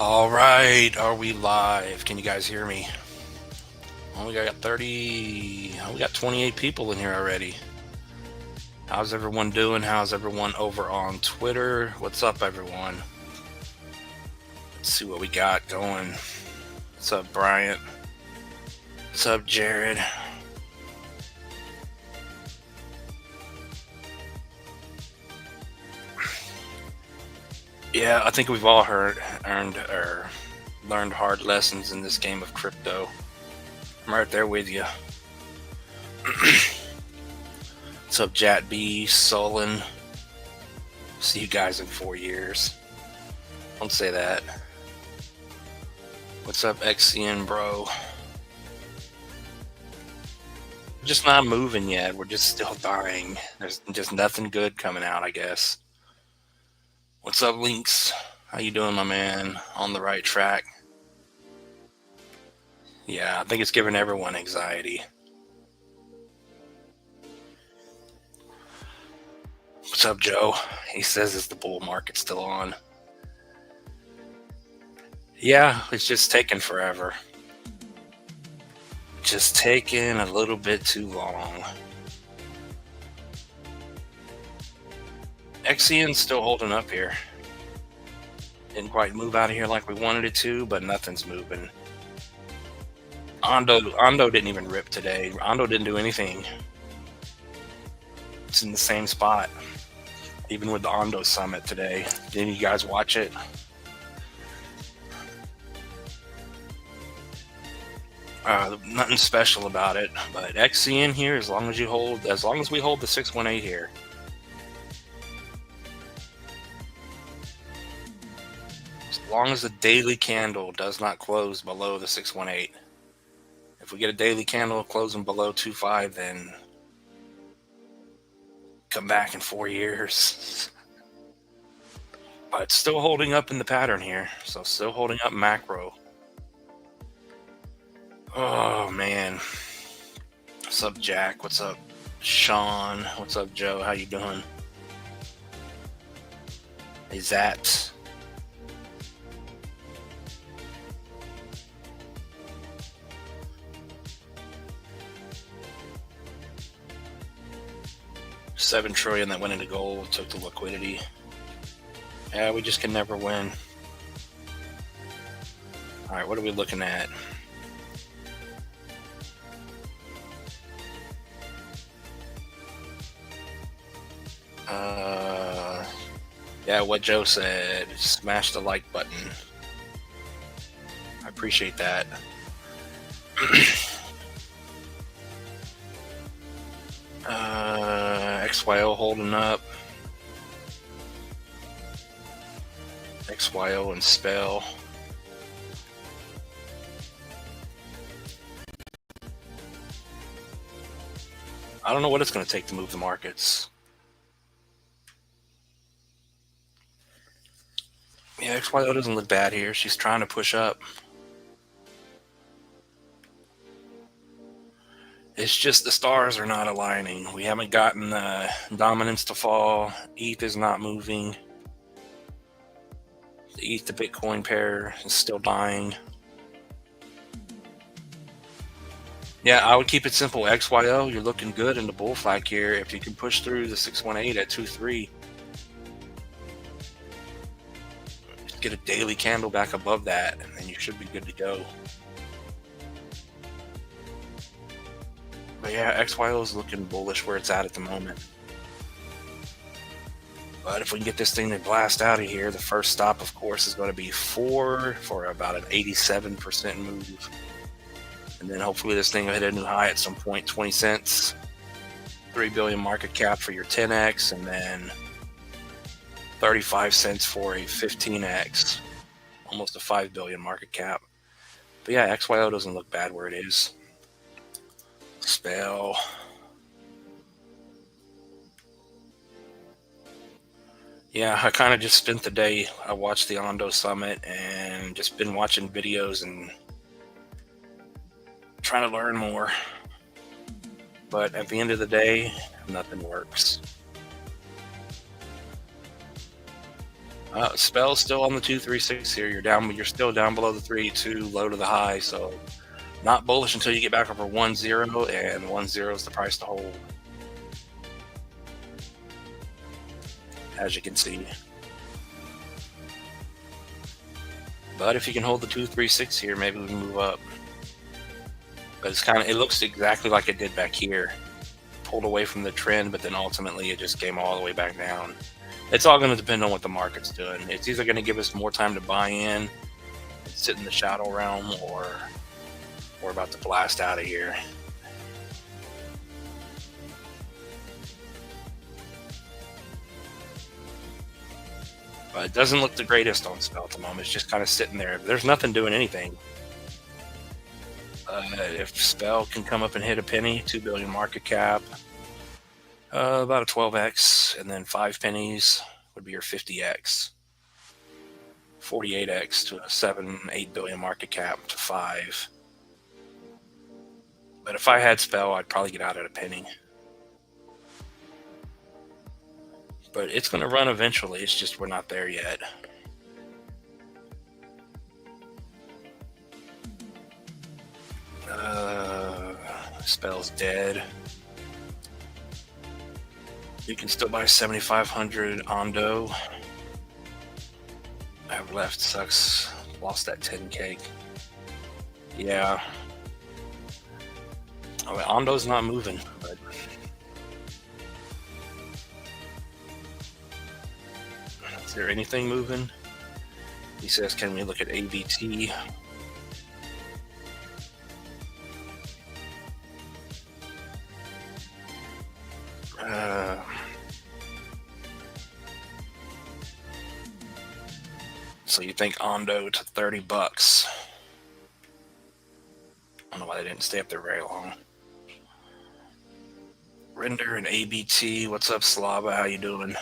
All right, are we live? Can you guys hear me? Oh, we got 28 people in here already. How's everyone doing? How's everyone over on Twitter? What's up, everyone? Let's see what we got going. What's up, Bryant? What's up, Jared? Yeah, I think we've all learned hard lessons in this game of crypto. I'm right there with you. What's up, Jat B, Sullen? See you guys in 4 years. Don't say that. What's up, XCN, bro? We're just not moving yet. We're just still dying. There's just nothing good coming out, I guess. What's up, Lynx? How you doing, my man? On the right track? Yeah, I think it's giving everyone anxiety. What's up, Joe? He says, is the bull market still on? Yeah, it's just taking forever. Just taking a little bit too long. XCN's still holding up here. Didn't quite move out of here like we wanted it to, but nothing's moving. ONDO didn't even rip today. ONDO didn't do anything. It's in the same spot. Even with the ONDO summit today. Didn't you guys watch it? Nothing special about it, but XCN here, as long as we hold the 618 here. As long as the daily candle does not close below the 618. If we get a daily candle closing below 2.5, then come back in 4 years. But still holding up in the pattern here. So still holding up macro. Oh, man. What's up, Jack? What's up, Sean? What's up, Joe? How you doing? Is that... $7 trillion that went into gold, took the liquidity. Yeah, we just can never win. All right, what are we looking at? Yeah, what Joe said, smash the like button. I appreciate that. XYO holding up. XYO and Spell. I don't know what it's going to take to move the markets. Yeah, XYO doesn't look bad here. She's trying to push up. It's just the stars are not aligning. We haven't gotten the dominance to fall. ETH is not moving. The ETH to Bitcoin pair is still dying. Yeah, I would keep it simple. XYO, you're looking good in the bull flag here. If you can push through the 618 at 2.3, get a daily candle back above that, and then you should be good to go. But yeah, XYO is looking bullish where it's at the moment. But if we can get this thing to blast out of here, the first stop, of course, is going to be 4 for about an 87% move. And then hopefully this thing will hit a new high at some point, 20 cents. 3 billion market cap for your 10x, and then 35 cents for a 15x. Almost a 5 billion market cap. But yeah, XYO doesn't look bad where it is. Spell. Yeah, I kind of just spent the day. I watched the ONDO summit and just been watching videos and trying to learn more. But at the end of the day, nothing works. Spell still on the 236 here. You're still down below the 382, low to the high. So not bullish until you get back over 1-0, and 1-0 is the price to hold, as you can see. But if you can hold the 236 here, maybe we can move up. But it looks exactly like it did back here. Pulled away from the trend, but then ultimately it just came all the way back down. It's all going to depend on what the market's doing. It's either going to give us more time to buy in, sit in the shadow realm, or we're about to blast out of here. But it doesn't look the greatest on Spell at the moment. It's just kind of sitting there. There's nothing doing anything. If Spell can come up and hit a penny, 2 billion market cap, about a 12x, and then 5 pennies would be your 50x. 48x to a 7-8 billion market cap to 5. But if I had Spell, I'd probably get out at a penny. But it's going to run eventually. It's just we're not there yet. Spell's dead. You can still buy 7,500 ONDO. I have left. Sucks. Lost that 10K. Yeah. Oh, ONDO's not moving, but is there anything moving? He says, can we look at ABT? So you think ONDO to 30 bucks? I don't know why they didn't stay up there very long. Render and ABT. What's up, Slava? How you doing?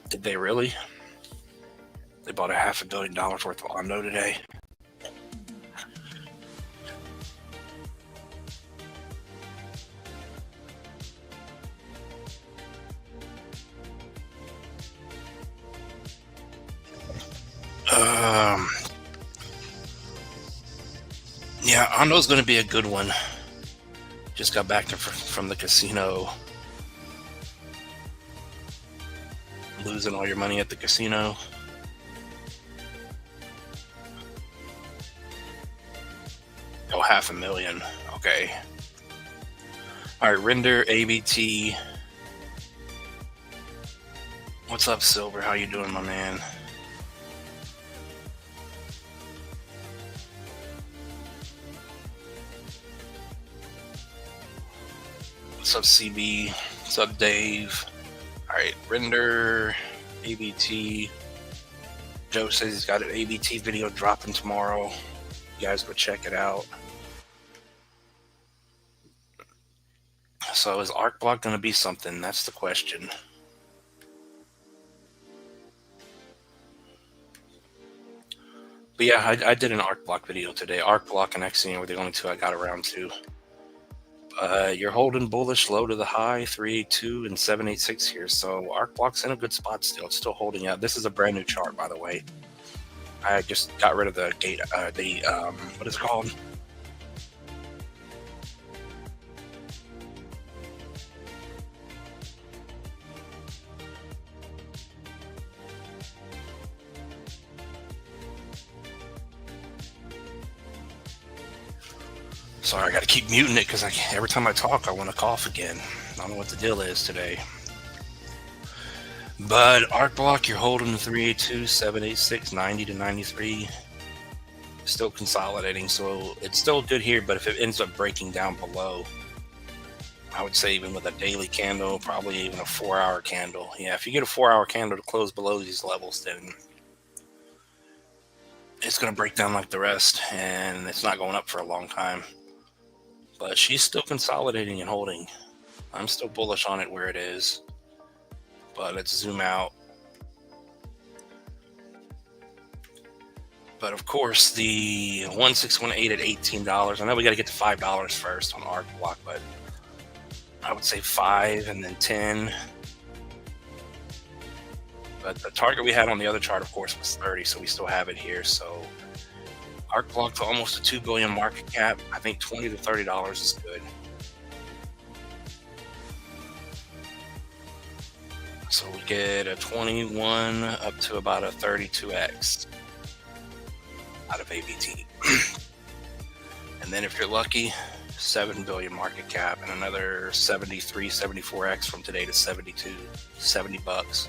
Did they really? They bought a $500 million worth of ONDO today. Yeah, ONDO's going to be a good one. Just got back from the casino. Losing all your money at the casino. Oh, $500,000. Okay. All right, Render, ABT. What's up, Silver? How you doing, my man? What's up, CB? What's up, Dave? All right, Render, ABT. Joe says he's got an ABT video dropping tomorrow. You guys go check it out. So is Arc Block going to be something? That's the question. But yeah, I did an Arc Block video today. Arc Block and XCN were the only two I got around to. You're holding bullish low to the high, 382 and 786 here. So Arc Block's in a good spot still. It's still holding out. This is a brand new chart, by the way. I just got rid of the gate. What is it called? Sorry, I got to keep muting it because every time I talk, I want to cough again. I don't know what the deal is today. But Arc Block, you're holding the 382, 786, 90 to 93. Still consolidating, so it's still good here. But if it ends up breaking down below, I would say even with a daily candle, probably even a 4-hour candle. Yeah, if you get a 4-hour candle to close below these levels, then it's going to break down like the rest, and it's not going up for a long time. But she's still consolidating and holding. I'm still bullish on it where it is. But let's zoom out. But of course, the 1618 at $18. I know we got to get to $5 first on Arc Block, but I would say 5 and then 10. But the target we had on the other chart, of course, was 30, so we still have it here. So arc block to almost a 2 billion market cap. I think $20 to $30 is good. So we get a 21 up to about a 32x out of ABT. And then if you're lucky, 7 billion market cap and another 73, 74x from today to 72, 70 bucks.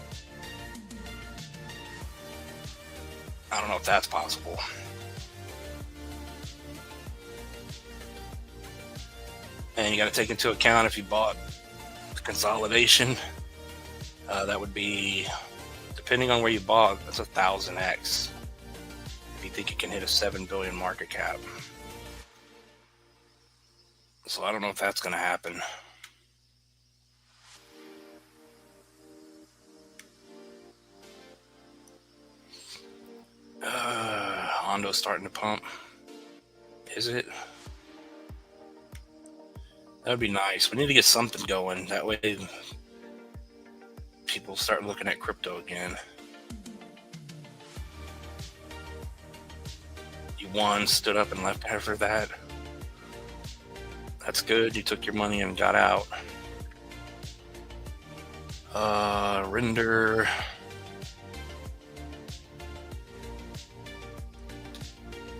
I don't know if that's possible. And you got to take into account if you bought the consolidation, that would be, depending on where you bought, that's 1,000x. If you think you can hit a 7 billion market cap. So I don't know if that's going to happen. ONDO's starting to pump. Is it? That would be nice. We need to get something going. That way people start looking at crypto again. You won, stood up and left after that. That's good. You took your money and got out. Render.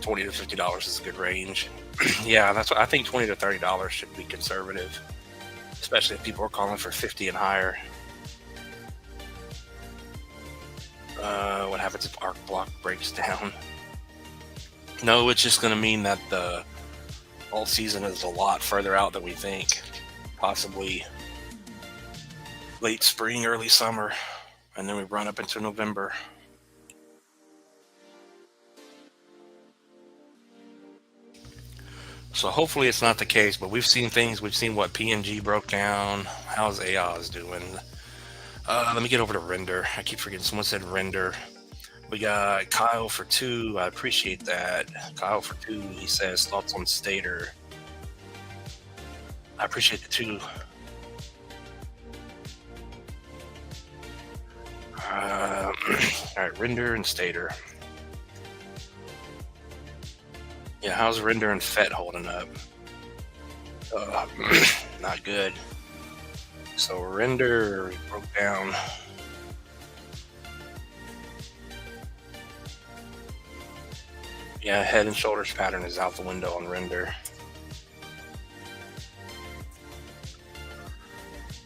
$20 to $50 is a good range. Yeah, that's what I think. $20 to $30 should be conservative, especially if people are calling for 50 and higher. What happens if arc block breaks down? No, it's just going to mean that the alt season is a lot further out than we think. Possibly late spring, early summer, and then we run up into November. So hopefully it's not the case, but we've seen things. We've seen what PNG broke down. How's AOS doing? Let me get over to render. I keep forgetting. Someone said render. We got Kyle for 2. I appreciate that. Kyle for 2. He says thoughts on Stater. I appreciate the 2. All right, render and Stater. Yeah, how's render and FET holding up? Not good. So render broke down. Yeah, head and shoulders pattern is out the window on render.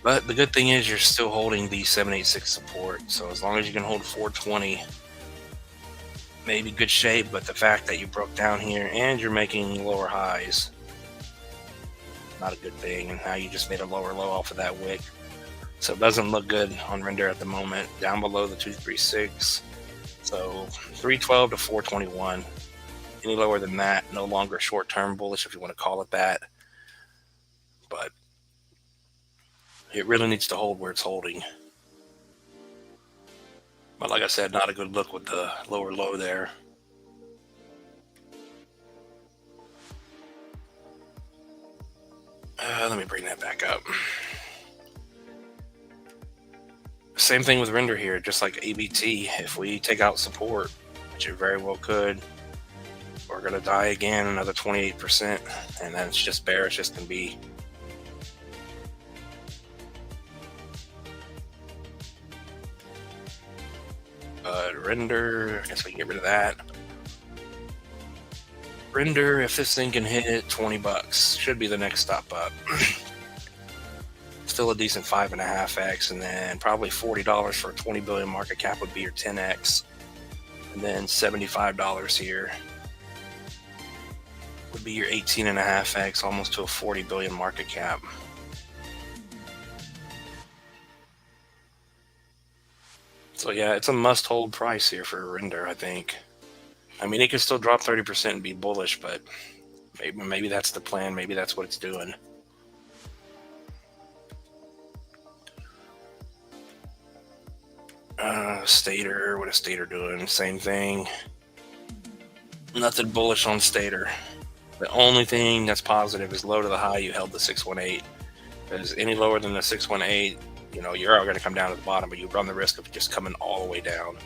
But the good thing is you're still holding the 786 support. So as long as you can hold 420, maybe good shape. But the fact that you broke down here and you're making lower highs, not a good thing. And now you just made a lower low off of that wick. So it doesn't look good on render at the moment. Down below the 236. So 312 to 421. Any lower than that, no longer short-term bullish, if you want to call it that. But it really needs to hold where it's holding. But like I said, not a good look with the lower low there. Let me bring that back up. Same thing with render here, just like ABT. If we take out support, which it very well could, we're going to die again, another 28%, and then it's just bearish as can be. Render, I guess we can get rid of that. Render, if this thing can hit 20 bucks, should be the next stop up. Still a decent 5.5x, and then probably $40 for a 20 billion market cap would be your 10x, and then $75 here would be your 18.5x, almost to a 40 billion market cap. So yeah, it's a must-hold price here for render, I think. I mean, it could still drop 30% and be bullish, but maybe that's the plan. Maybe that's what it's doing. Stater, what is Stater doing? Same thing. Nothing bullish on Stater. The only thing that's positive is low to the high. You held the 618. Because any lower than the 618, you know, you're going to come down to the bottom, but you run the risk of just coming all the way down.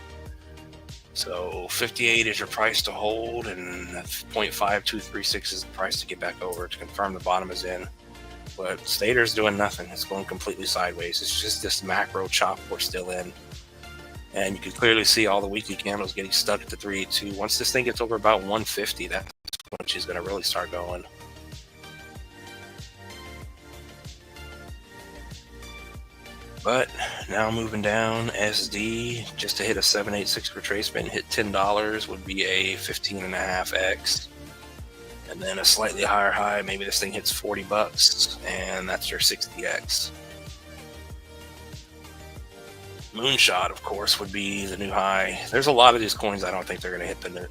So 58 is your price to hold, and 0.5236 is the price to get back over to confirm the bottom is in. But Stater's doing nothing. It's going completely sideways. It's just this macro chop we're still in. And you can clearly see all the weekly candles getting stuck at the 382. Once this thing gets over about 150, that's when she's going to really start going. But now moving down, SD, just to hit a 786 retracement, hit $10 would be a 15.5x. And then a slightly higher high, maybe this thing hits 40 bucks, and that's your 60x. Moonshot, of course, would be the new high. There's a lot of these coins I don't think they're going to hit the new.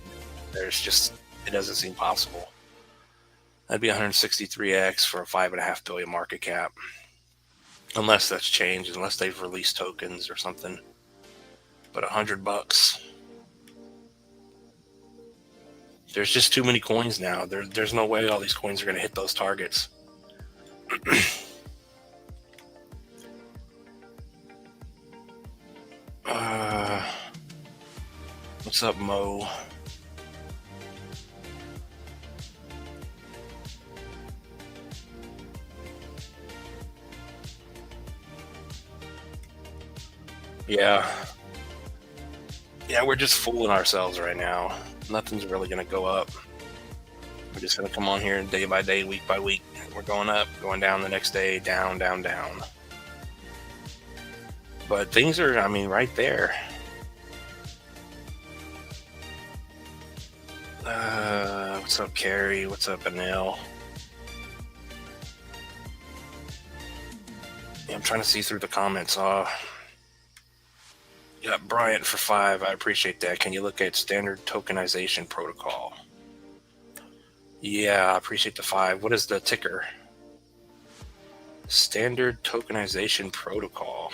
There's just, it doesn't seem possible. That'd be 163x for a 5.5 billion market cap. Unless that's changed, unless they've released tokens or something. But 100 bucks. There's just too many coins now. There's no way all these coins are going to hit those targets. What's up, Mo? Yeah, we're just fooling ourselves right now. Nothing's really going to go up. We're just going to come on here day by day, week by week. We're going up, going down the next day, down, down, down. But things are, I mean, right there. What's up, Carrie? What's up, Anil? Yeah, I'm trying to see through the comments. Yeah, Bryant for 5. I appreciate that. Can you look at standard tokenization protocol? Yeah, I appreciate the 5. What is the ticker? Standard tokenization protocol.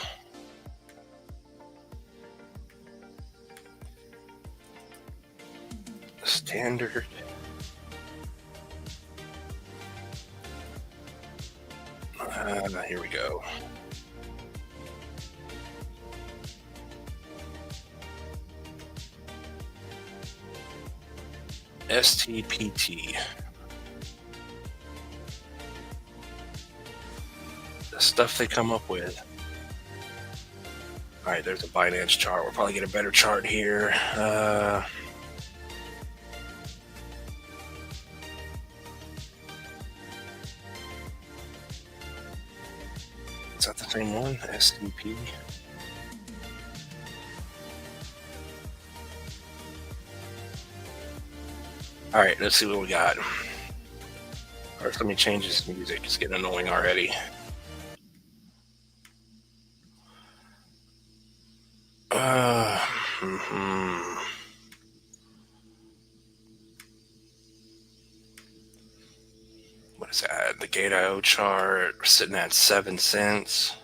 Standard. Here we go. STPT. The stuff they come up with. All right, there's a Binance chart. We'll probably get a better chart here. Is that the same one? STP. All right, let's see what we got. First, let me change this music. It's getting annoying already. What is that? The Gate.io chart. We're sitting at 7 cents.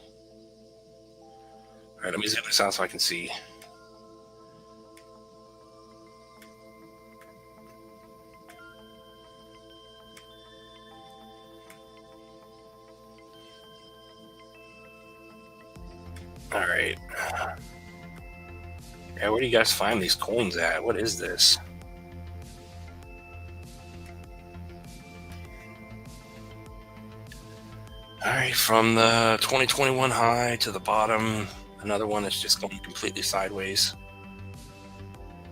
All right, let me zoom this out so I can see. All right. Yeah, where do you guys find these coins at? What is this? All right, from the 2021 high to the bottom, another one that's just going completely sideways.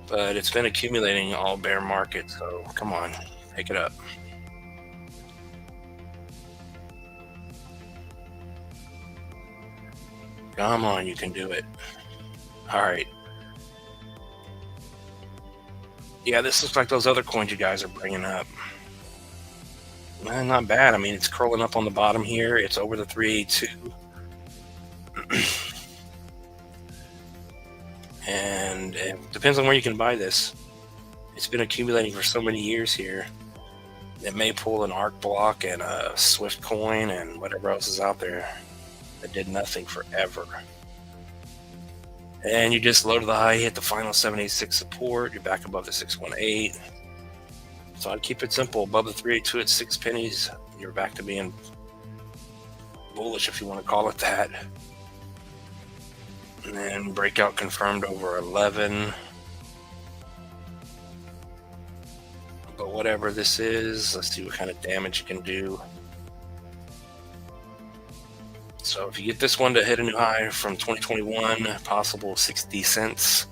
But it's been accumulating all bear market, so come on, pick it up. Come on, you can do it. All right. Yeah, this looks like those other coins you guys are bringing up. Not bad. I mean, it's curling up on the bottom here. It's over the 382. And it depends on where you can buy this. It's been accumulating for so many years here. It may pull an ARC block and a Swift coin and whatever else is out there that did nothing forever. And you just low to the high, hit the final 786 support. You're back above the 618. So I'd keep it simple. Above the 382 at 6 pennies, you're back to being bullish, if you want to call it that. And then breakout confirmed over 11. But whatever this is, let's see what kind of damage it can do. So if you get this one to hit a new high from 2021, possible 60 cents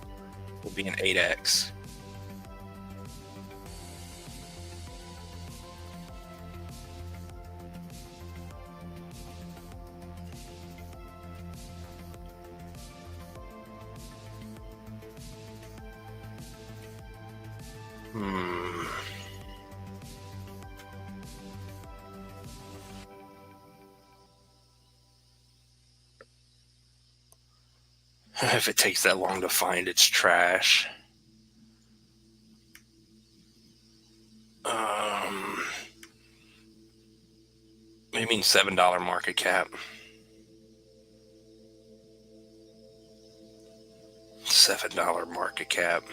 will be an 8x. If it takes that long to find, it's trash. What do you mean $7 market cap? $7 market cap.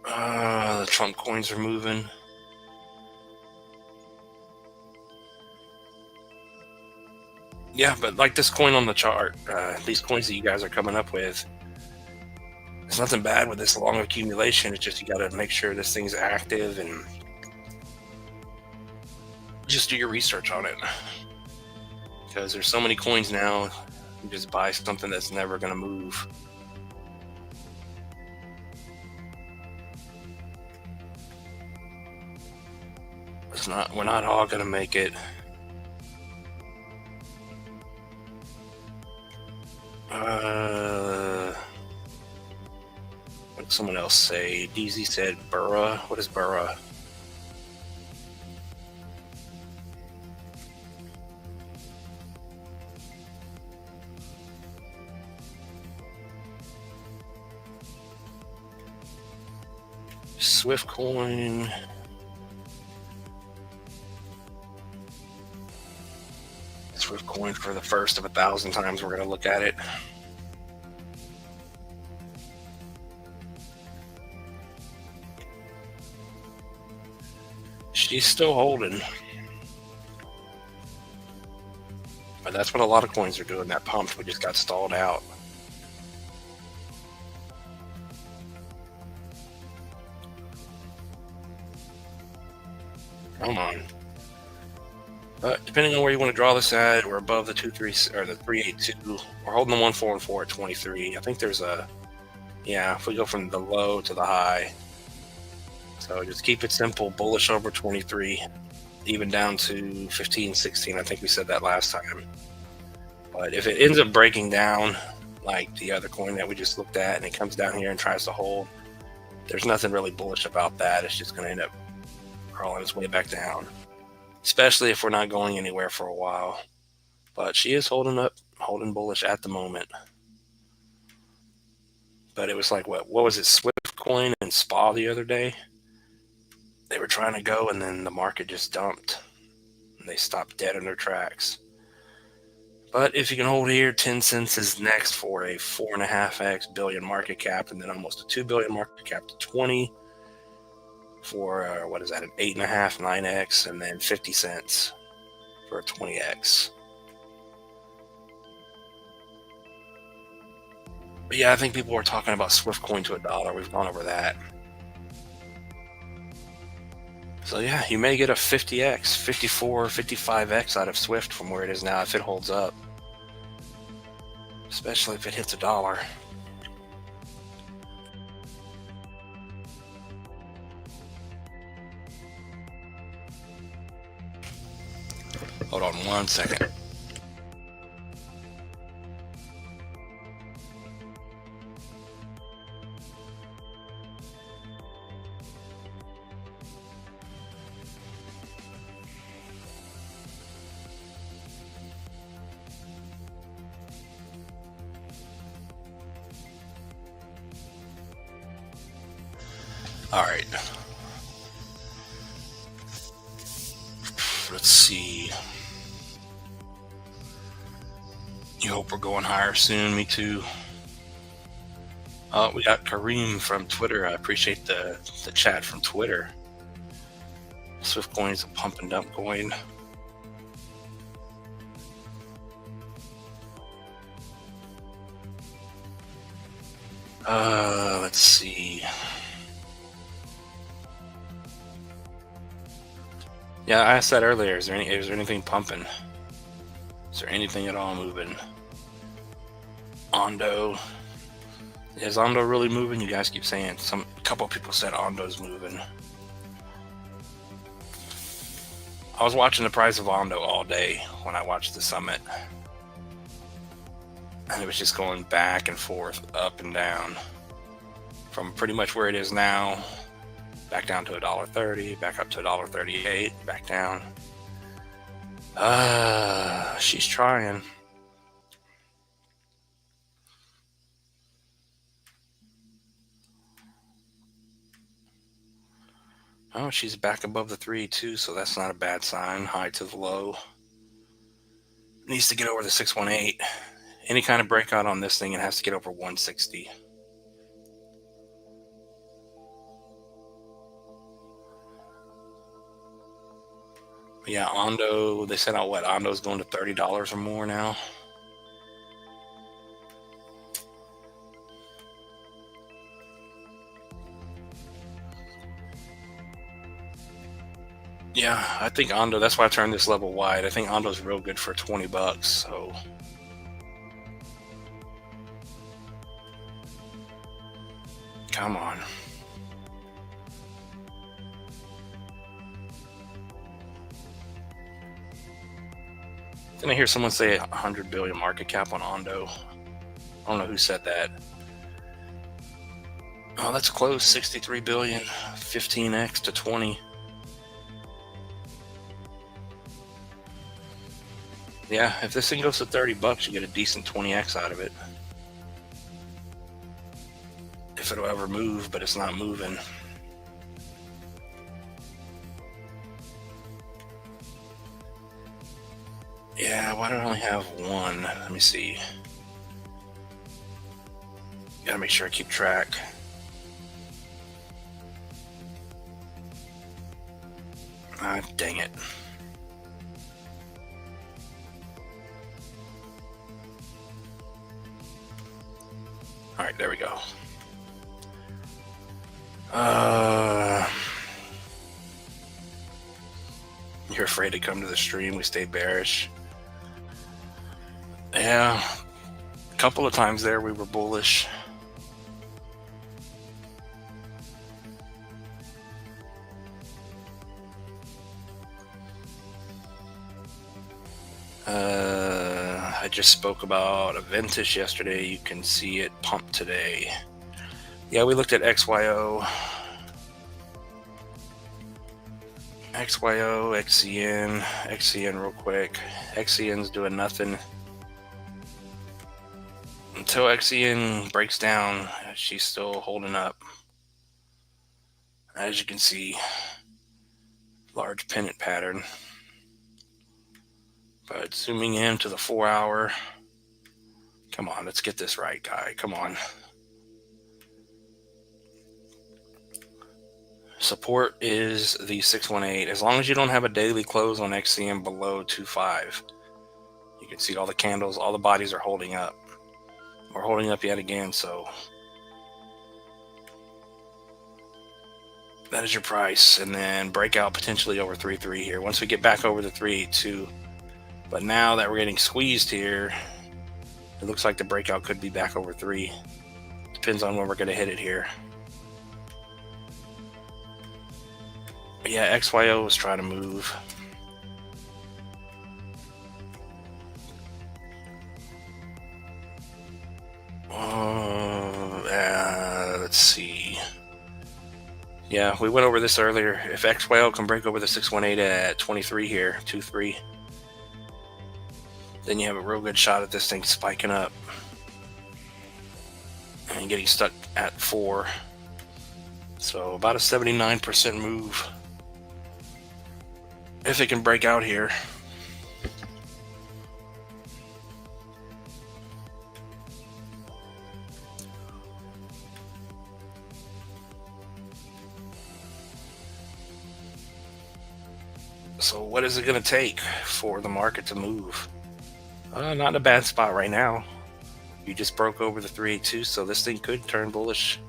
The Trump coins are moving. Yeah, but like this coin on the chart, these coins that you guys are coming up with, there's nothing bad with this long accumulation. It's just you got to make sure this thing's active and just do your research on it. Because there's so many coins now, you just buy something that's never going to move. We're not all going to make it. What did someone else say? DZ said Burra. What is Burra? Swift coin. Swift coin for the first of 1,000 times we're going to look at it. She's still holding. But that's what a lot of coins are doing. That pumped, we just got stalled out. Come on. But depending on where you want to draw this at, we're above the 2.3 or the 3.82. We're holding the 1.414 at 23. I think there's a, yeah, if we go from the low to the high. So just keep it simple, bullish over 23, even down to 15, 16. I think we said that last time. But if it ends up breaking down, like the other coin that we just looked at, and it comes down here and tries to hold, there's nothing really bullish about that. It's just going to end up crawling its way back down, especially if we're not going anywhere for a while. But she is holding up, holding bullish at the moment. But it was like, what was it, Swift coin and SPA the other day? They were trying to go, and then the market just dumped, and they stopped dead in their tracks. But if you can hold here, 10 cents is next for a 4.5x billion market cap, and then almost a 2 billion market cap to 20 for what is that, an 8.5, 9x, and then 50 cents for a 20x. But yeah, I think people were talking about Swift coin to $1. We've gone over that. So yeah, you may get a 50x, 54, 55x out of Swift from where it is now if it holds up. Especially if it hits $1. Hold on one second. All right. Let's see. You hope we're going higher soon. Me too. We got Kareem from Twitter. I appreciate the chat from Twitter. Swift coin is a pump and dump coin. Let's see. Yeah, I asked that earlier. Is there anything pumping? Is there anything at all moving? ONDO. Is ONDO really moving? You guys keep saying a couple people said ONDO's moving. I was watching the price of ONDO all day when I watched the summit. And it was just going back and forth, up and down. From pretty much where it is now, back down to $1.30, back up to $1.38, back down. She's trying. Oh, she's back above the 3 too, so that's not a bad sign. High to the low. Needs to get over the 618. Any kind of breakout on this thing, it has to get over 160. Yeah, ONDO, they sent out what? ONDO's going to $30 or more now. Yeah, I think ONDO, that's why I turned this level wide. I think ONDO's real good for 20 bucks, so. Come on. Didn't I hear someone say 100 billion market cap on ONDO? I don't know who said that. Oh, that's close. 63 billion, 15x to 20. Yeah, if this thing goes to 30 bucks, you get a decent 20x out of it. If it'll ever move, but it's not moving. Yeah, why do I only have one? Let me see. Gotta make sure I keep track. Ah, dang it. All right, there we go. You're afraid to come to the stream. We stay bearish. Yeah, a couple of times there we were bullish. I just spoke about Aventus yesterday. You can see it pump today. Yeah, we looked at XYO, XCN real quick. XCN's doing nothing. Until XCN breaks down, she's still holding up. As you can see, large pennant pattern. But zooming in to the 4 hour. Come on, let's get this right, guy. Come on. Support is the 618. As long as you don't have a daily close on XCN below 2.5, you can see all the candles, all the bodies are holding up. We're holding up yet again, so that is your price. And then breakout potentially over 3.3 here. Once we get back over the 3.82, but now that we're getting squeezed here, it looks like the breakout could be back over 3. Depends on when we're going to hit it here. But yeah, XYO was trying to move. Let's see. Yeah, we went over this earlier. If XYO can break over the 618 at 23 here, 2.3, then you have a real good shot at this thing spiking up and getting stuck at 4. So about a 79% move if it can break out here. So what is it going to take for the market to move? Not in a bad spot right now. You just broke over the 382, so this thing could turn bullish.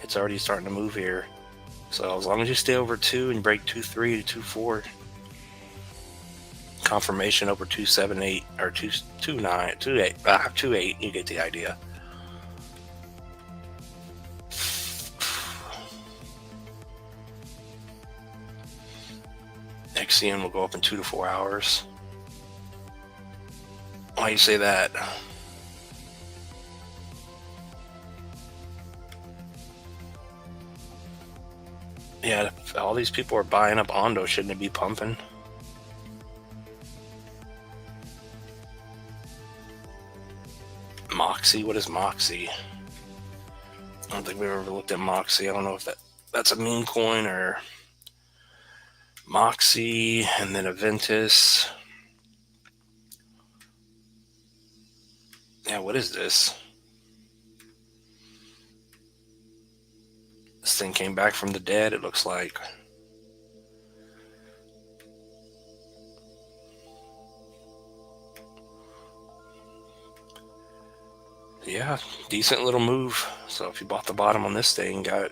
It's already starting to move here. So as long as you stay over 2 and break 2.3 to 2.4, confirmation over 2.78 or 2.9, 2.8, you get the idea. XCN will go up in 2 to 4 hours. Why you say that? Yeah, if all these people are buying up ONDO, shouldn't it be pumping? Moxie, what is Moxie? I don't think we've ever looked at Moxie. I don't know if that's a meme coin or Moxie, and then Aventus. Yeah, what is this? This thing came back from the dead, it looks like. Yeah, decent little move. So if you bought the bottom on this thing, got it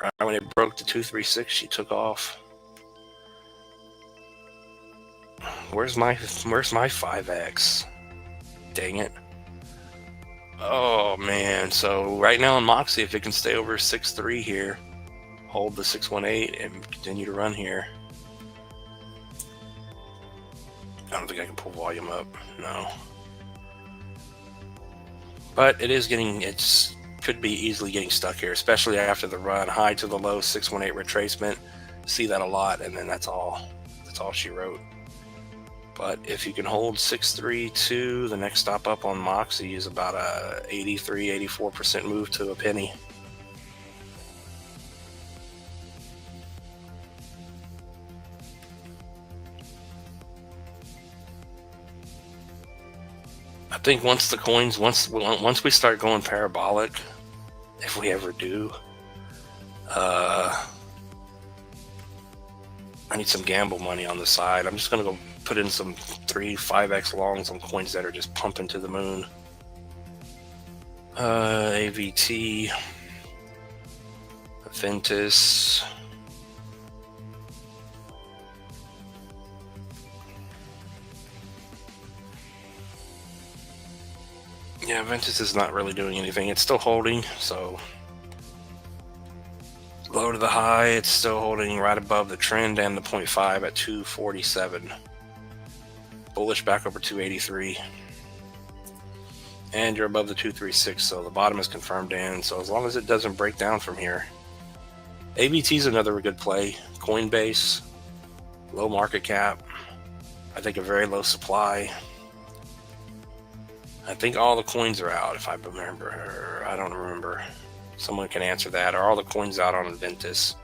right when it broke to 236, she took off. Where's my 5x? Dang it. Oh man, so right now in Moxie, if it can stay over 6.3 here, hold the 618 and continue to run here. I don't think I can pull volume up, no. But it is getting, could be easily getting stuck here, especially after the run, high to the low, 618 retracement. See that a lot, and then that's all she wrote. But if you can hold 632, the next stop up on Moxie is about a 83-84% move to a penny. I think once the coins, once we start going parabolic, if we ever do, I need some gamble money on the side. I'm just gonna go put in some 3-5x longs on coins that are just pumping to the moon. AVT, Aventus. Yeah, Aventus is not really doing anything. It's still holding, so low to the high, it's still holding right above the trend and the 0.5 at 247. Bullish back over 283. And you're above the 236, so the bottom is confirmed in. So as long as it doesn't break down from here. AVT is another good play. Coinbase, low market cap. I think a very low supply. I think all the coins are out, if I remember. I don't remember. Someone can answer that. Are all the coins out on Aventus?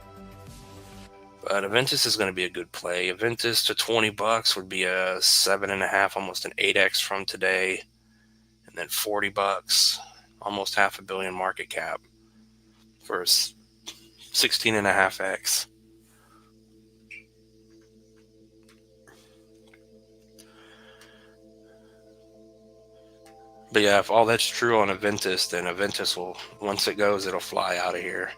But Aventus is going to be a good play. Aventus to 20 bucks would be a 7.5, almost an 8x from today. And then 40 bucks, almost $500 million market cap for 16.5x. But yeah, if all that's true on Aventus, then Aventus will, once it goes, it'll fly out of here.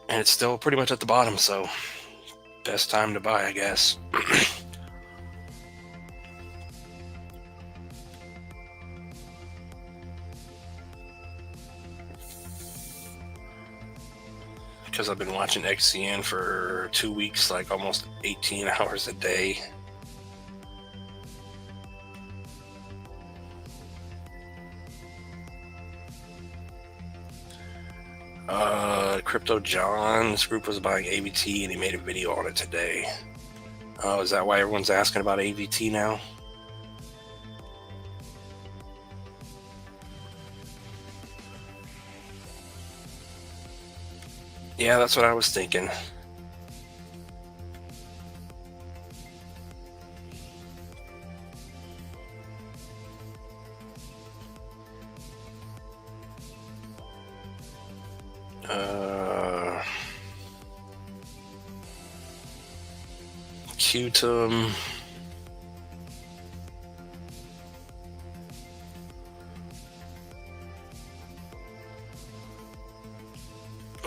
And it's still pretty much at the bottom, so best time to buy, I guess. Because I've been watching XCN for 2 weeks, like almost 18 hours a day. Crypto John, this group was buying AVT and he made a video on it today. Oh, is that why everyone's asking about AVT now? Yeah, that's what I was thinking. Qtum.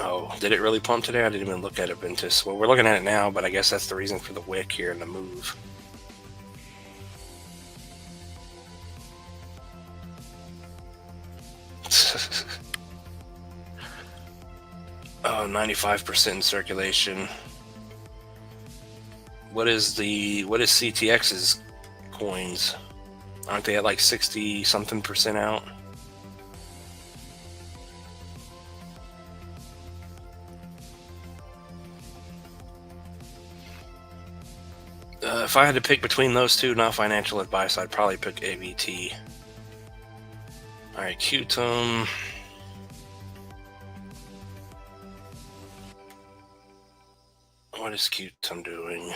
Oh, did it really pump today? I didn't even look at it, Ventus. Well, we're looking at it now, but I guess that's the reason for the wick here and the move. Oh, 95% in circulation. What is CTX's coins? Aren't they at like 60 something percent out? If I had to pick between those two, not financial advice, I'd probably pick AVT. All right, Qtum. What is Qtum doing?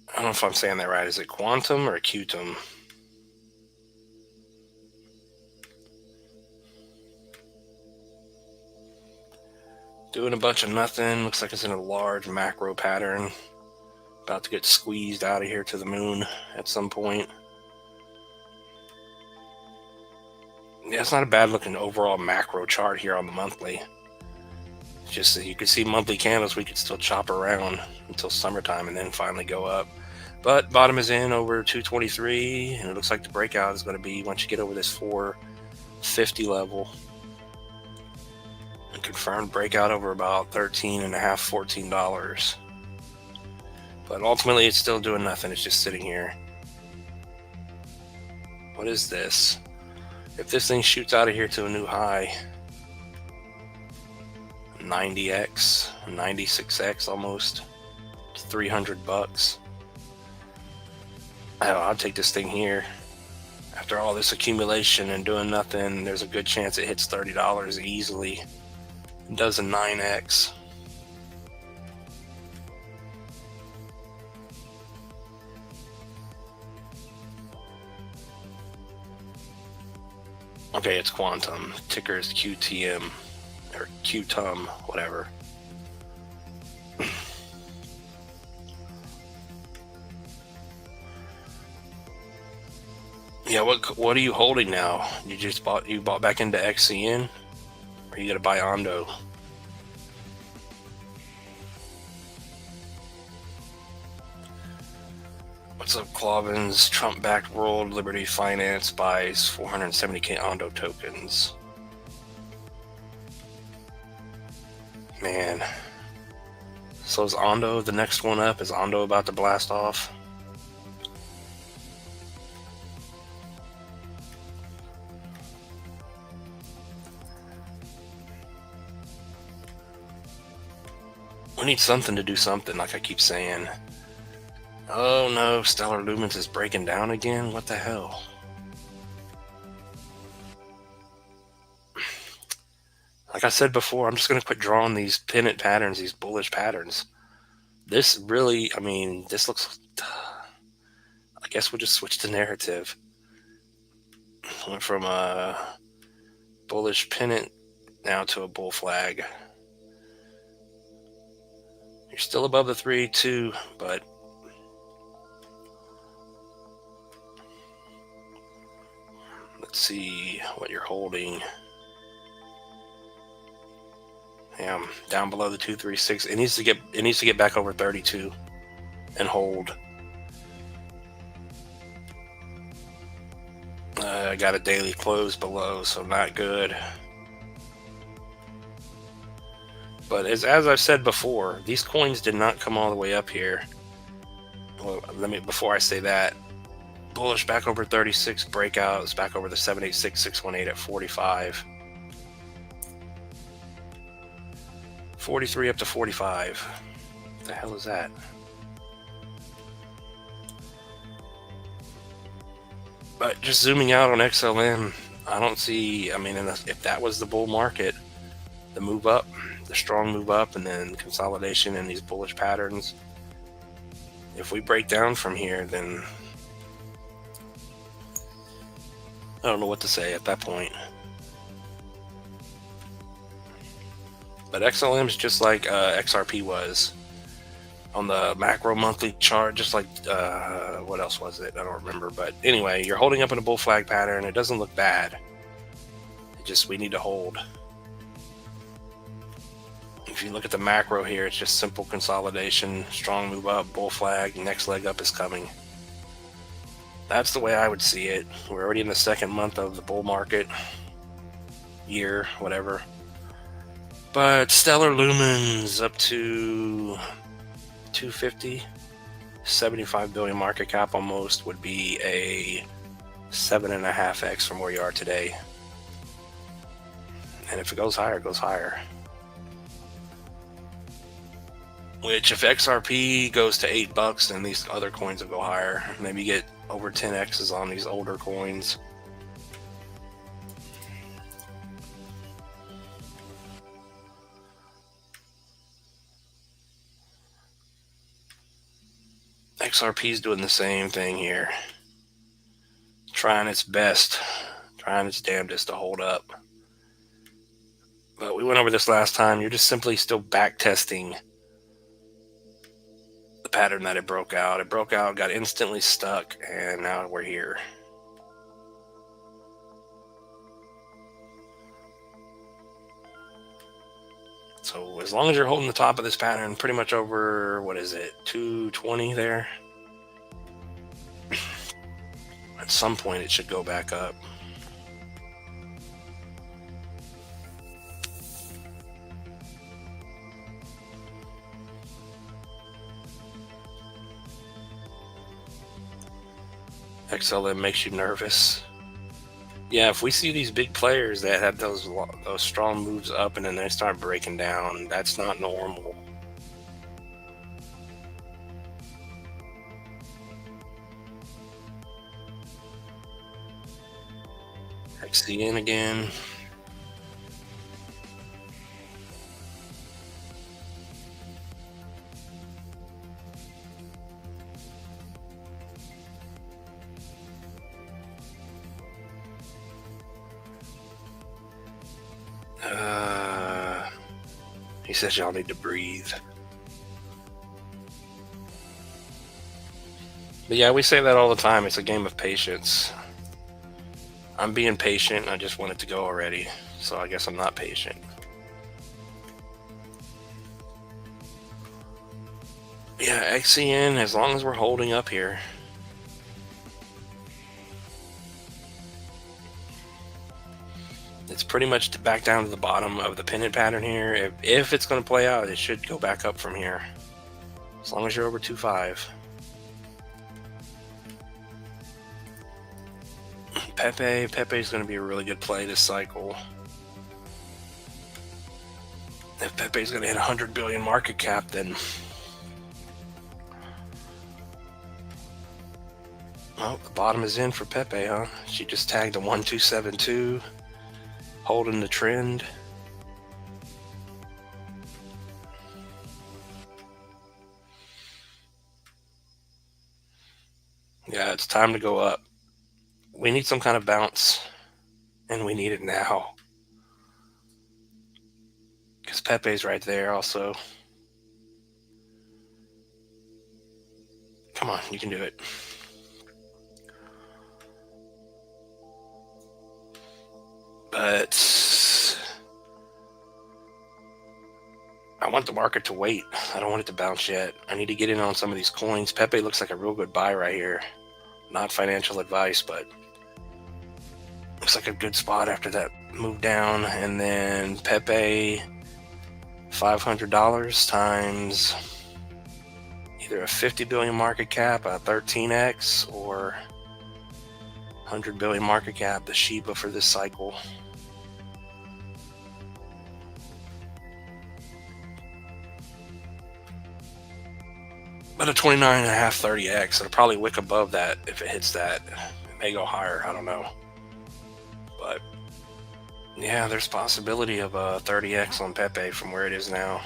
I don't know if I'm saying that right. Is it Quantum or Qtum? Doing a bunch of nothing. Looks like it's in a large macro pattern. About to get squeezed out of here to the moon at some point. Yeah, it's not a bad looking overall macro chart here on the monthly. It's just that you can see monthly candles we could still chop around until summertime and then finally go up. But bottom is in over 223, and it looks like the breakout is going to be once you get over this 450 level. And confirmed breakout over about $13.5, $14. But ultimately it's still doing nothing. It's just sitting here. What is this? If this thing shoots out of here to a new high, 90x, 96x almost, $300. I'll take this thing here. After all this accumulation and doing nothing, there's a good chance it hits $30 easily. It does a 9x. Okay, it's Quantum. Ticker is QTM. Or Qtum, whatever. Yeah, what are you holding now? You bought back into XCN? Or you gotta buy ONDO? What's up, Clavins? Trump-backed World Liberty Finance buys 470k ONDO tokens. Man. So is ONDO the next one up? Is ONDO about to blast off? We need something to do something, like I keep saying. Oh no, Stellar Lumens is breaking down again? What the hell? Like I said before, I'm just going to quit drawing these pennant patterns, these bullish patterns. This really, I mean, this looks... I guess we'll just switch the narrative. Went from a bullish pennant now to a bull flag. You're still above the 3-2, but... Let's see what you're holding. Yeah, down below the 236. It needs to get back over 32 and hold. I got a daily close below, so not good. But as I've said before, these coins did not come all the way up here. Well, before I say that, bullish back over 36, breakouts back over the 786, 618 at 45. 43 up to 45. What the hell is that? But just zooming out on XLM, I don't see, I mean, if that was the bull market, the move up, the strong move up, and then consolidation and these bullish patterns, If we break down from here, then I don't know what to say at that point. But XLM is just like XRP was on the macro monthly chart, just like what else was it? I don't remember. But anyway, you're holding up in a bull flag pattern. It doesn't look bad. We need to hold. If you look at the macro here, it's just simple consolidation, strong move up, bull flag, next leg up is coming. That's the way I would see it. We're already in the second month of the bull market, year, whatever. But stellar lumens up to 250, 75 billion market cap almost would be a 7.5x from where you are today. And if it goes higher, it goes higher. Which, if XRP goes to $8, then these other coins will go higher. Maybe get over 10x's on these older coins. XRP is doing the same thing here. Trying its best, trying its damnedest to hold up. But we went over this last time. You're just simply still back testing the pattern that it broke out. It broke out, got instantly stuck, and now we're here. So as long as you're holding the top of this pattern pretty much over, what is it, 220 there? At some point it should go back up. XLM makes you nervous. Yeah, if we see these big players that have those strong moves up and then they start breaking down, that's not normal. XCN again. He says y'all need to breathe. But yeah, we say that all the time. It's a game of patience. I'm being patient. I just want it to go already. So I guess I'm not patient. Yeah, XCN, as long as we're holding up here. It's pretty much back down to the bottom of the pennant pattern here. If it's going to play out, it should go back up from here. As long as you're over 2.5. Pepe is going to be a really good play this cycle. If Pepe is going to hit 100 billion market cap, then well, the bottom is in for Pepe, huh? She just tagged a 1272. Holding the trend. Yeah, it's time to go up. We need some kind of bounce, and we need it now. Because Pepe's right there also. Come on, you can do it. But I want the market to wait. I don't want it to bounce yet. I need to get in on some of these coins. Pepe looks like a real good buy right here. Not financial advice, but looks like a good spot after that move down. And then Pepe, $500 times either a 50 billion market cap, a 13x, or 100 billion market cap, the Shiba for this cycle. But a 29.5 30x, it'll probably wick above that if it hits that. It may go higher, I don't know. But yeah, there's possibility of a 30x on Pepe from where it is now.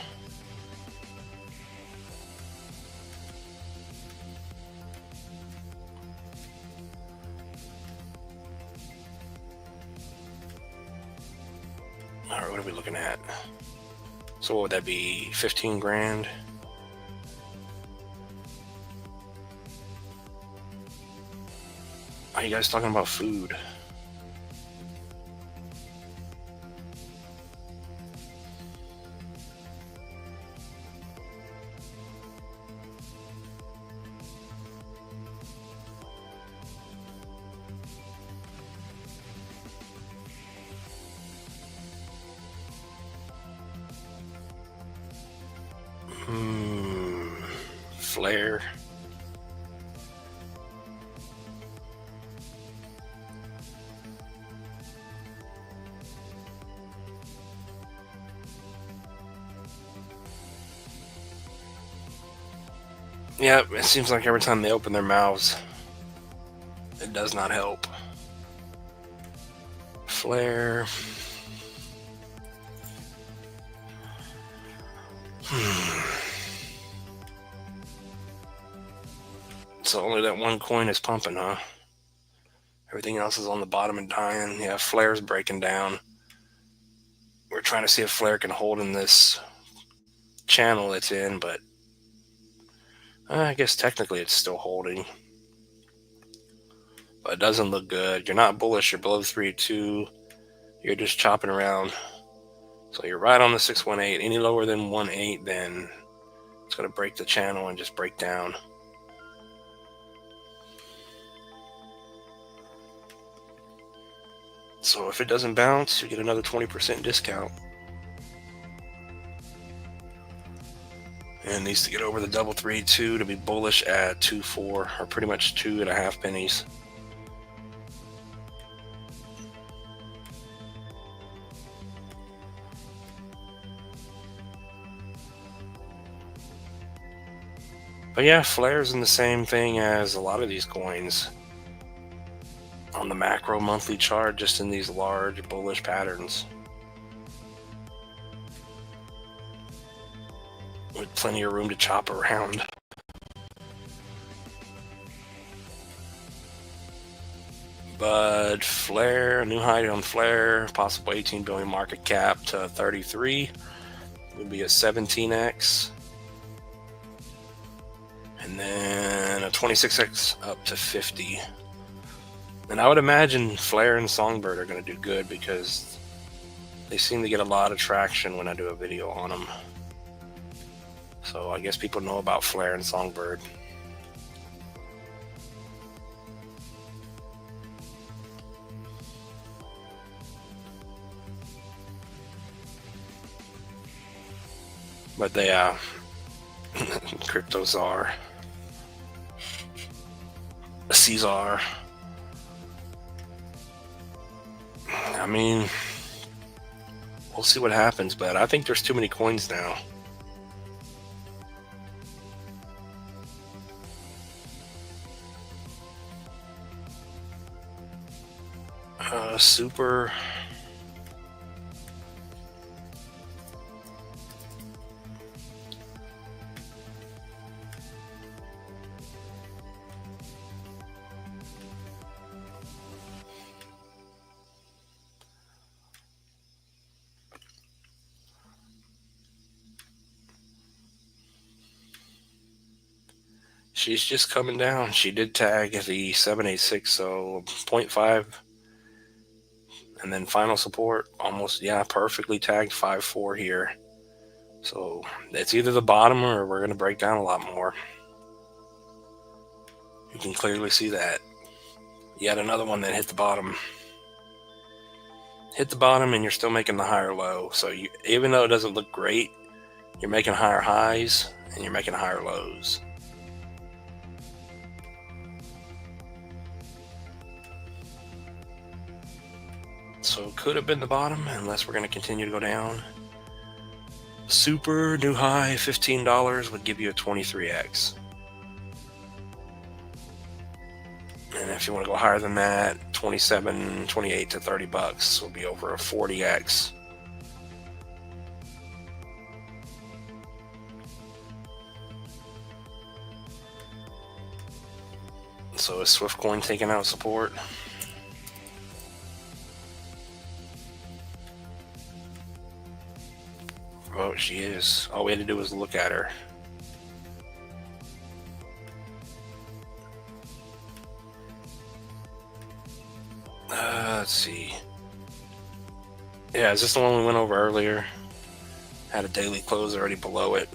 All right, what are we looking at? So what would that be? 15 grand? Are you guys talking about food? Flare. Yeah, it seems like every time they open their mouths, it does not help. Flare. So only that one coin is pumping, huh? Everything else is on the bottom and dying. Yeah, Flare's breaking down. We're trying to see if Flare can hold in this channel it's in, but I guess technically it's still holding. But it doesn't look good. You're not bullish. You're below 3.2. You're just chopping around. So you're right on the 618. Any lower than 1.8, then it's going to break the channel and just break down. So if it doesn't bounce, you get another 20% discount. And it needs to get over the double 3.2 to be bullish at 2.4, or pretty much 2.5 pennies. But yeah, Flare's in the same thing as a lot of these coins on the macro monthly chart, just in these large bullish patterns with plenty of room to chop around. But Flare, new high on Flare, possible 18 billion market cap to 33 would be a 17x. And then a 26x up to 50. And I would imagine Flare and Songbird are going to do good because they seem to get a lot of traction when I do a video on them. So I guess people know about Flare and Songbird. But they Crypto Czar, Caesar. I mean, we'll see what happens, but I think there's too many coins now. Super. She's just coming down. She did tag the 786, so 0.5. And then final support, almost, yeah, perfectly tagged 5.4 here. So it's either the bottom or we're going to break down a lot more. You can clearly see that. Yet another one that hit the bottom. Hit the bottom and you're still making the higher low. So you, even though it doesn't look great, you're making higher highs and you're making higher lows. So it could have been the bottom unless we're going to continue to go down. Super new high $15 would give you a 23x. And if you want to go higher than that, 27, 28 to 30 bucks will be over a 40x. So is Swiftcoin taking out support? she is. All we had to do was look at her. Let's see. Yeah, is this the one we went over earlier? Had a daily close already below it.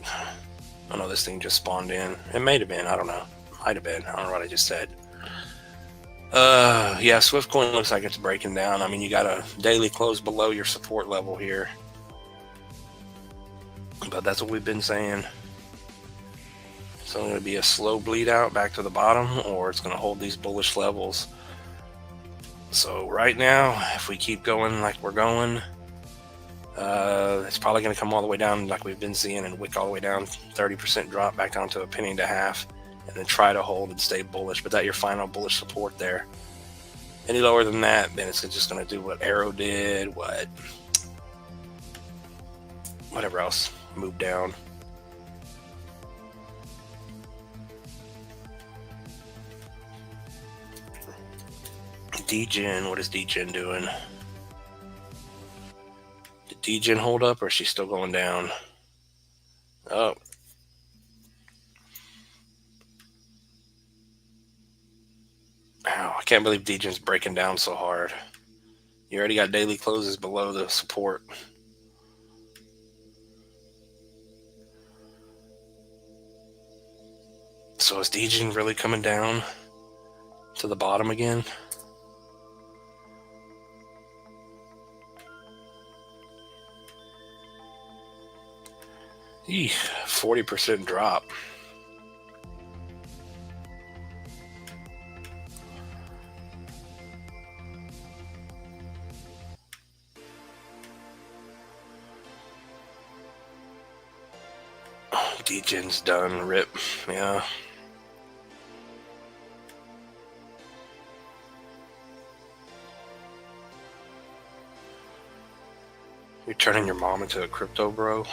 Oh no, this thing just spawned in. It may have been. I don't know. Might have been. I don't know what I just said. Yeah, Swift Coin looks like it's breaking down. I mean, you got a daily close below your support level here. But that's what we've been saying. It's only going to be a slow bleed out back to the bottom, or it's going to hold these bullish levels. So right now, if we keep going like we're going, it's probably going to come all the way down like we've been seeing and wick all the way down, 30% drop back down to a penny and a half, and then try to hold and stay bullish. But that's your final bullish support there. Any lower than that, then it's just going to do what Arrow did, whatever else, move down. DGen, what is DGen doing? Did DGen hold up, or is she still going down? Oh. Ow, I can't believe DGen's breaking down so hard. You already got daily closes below the support. So is DGen really coming down to the bottom again? Eesh, 40% drop. DGen's done, rip, yeah. You're turning your mom into a crypto bro?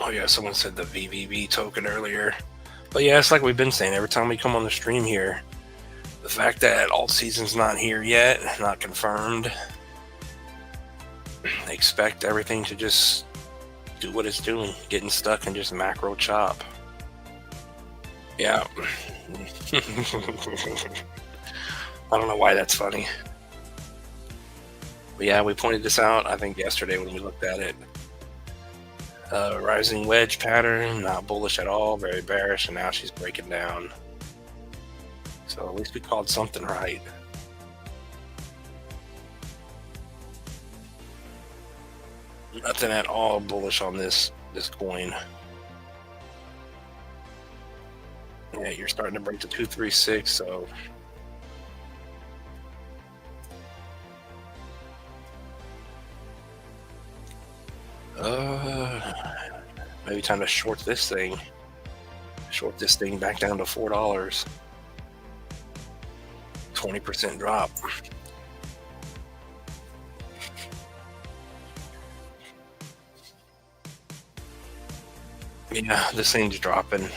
Oh yeah, someone said the VVV token earlier. But yeah, it's like we've been saying every time we come on the stream here. The fact that alt season's not here yet, not confirmed, they expect everything to just do what it's doing, getting stuck in just macro chop. Yeah. I don't know why that's funny. But yeah, we pointed this out, I think, yesterday when we looked at it. Rising wedge pattern, not bullish at all, very bearish, and now she's breaking down. So at least we called something right. Nothing at all bullish on this coin. Yeah, you're starting to break the 236, so maybe time to short this thing. Short this thing back down to $4. 20% drop. Yeah, this thing's dropping,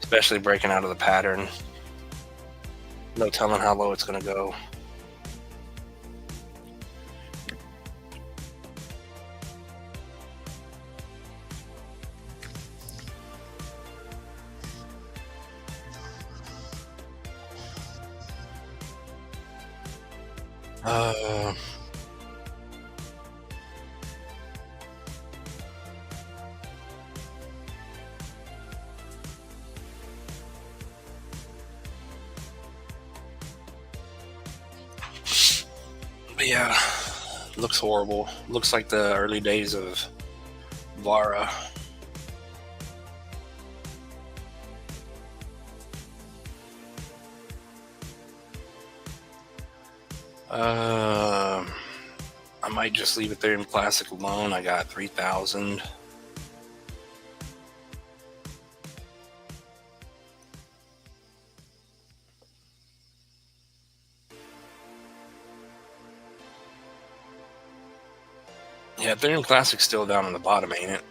especially breaking out of the pattern. No telling how low it's going to go. But yeah, looks horrible. Looks like the early days of Vara. I might just leave Ethereum Classic alone. I got 3,000. Yeah, Ethereum Classic's still down on the bottom, ain't it?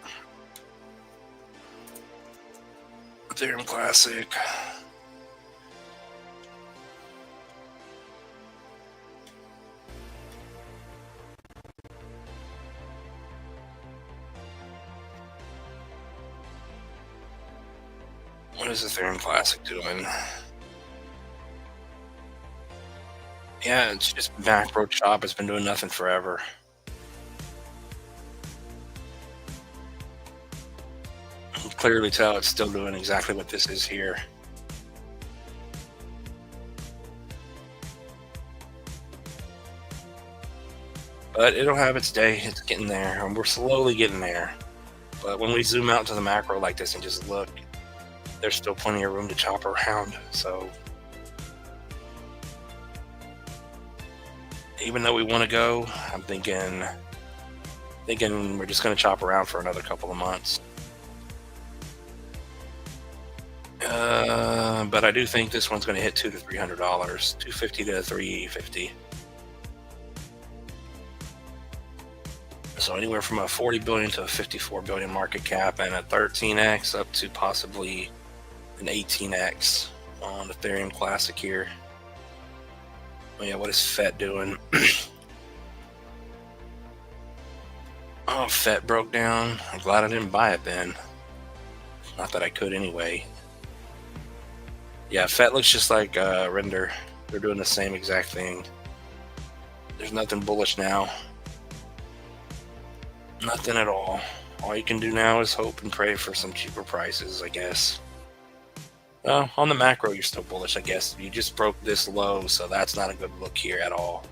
Ethereum Classic. What is Ethereum Classic doing? Yeah, it's just macro chop. It's been doing nothing forever. You can clearly tell it's still doing exactly what this is here. But it'll have its day. It's getting there, and we're slowly getting there. But when we zoom out to the macro like this and just look, there's still plenty of room to chop around. So even though we want to go, I'm thinking we're just going to chop around for another couple of months. But I do think this one's going to hit $200 to $300, $250 to $350. So anywhere from a 40 billion to a 54 billion market cap, and a 13x up to possibly an 18x on Ethereum Classic here. Oh yeah, what is FET doing? Oh, FET broke down. I'm glad I didn't buy it then. Not that I could anyway. Yeah, FET looks just like Render. They're doing the same exact thing. There's nothing bullish now. Nothing at all. All you can do now is hope and pray for some cheaper prices, I guess. Well, on the macro, you're still bullish, I guess. You just broke this low, so that's not a good look here at all.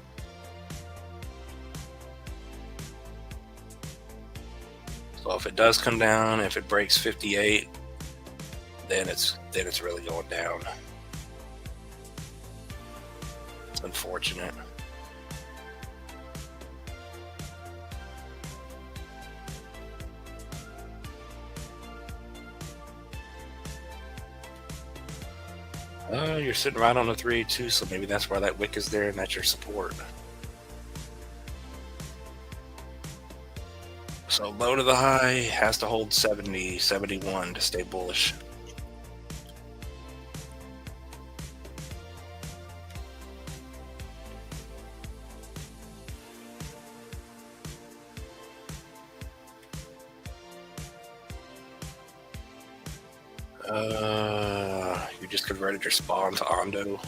So if it does come down, if it breaks 58, then it's really going down. It's unfortunate. You're sitting right on the 382, so maybe that's why that wick is there, and that's your support. So low to the high has to hold 70, 71 to stay bullish. You just converted your spawn to ONDO.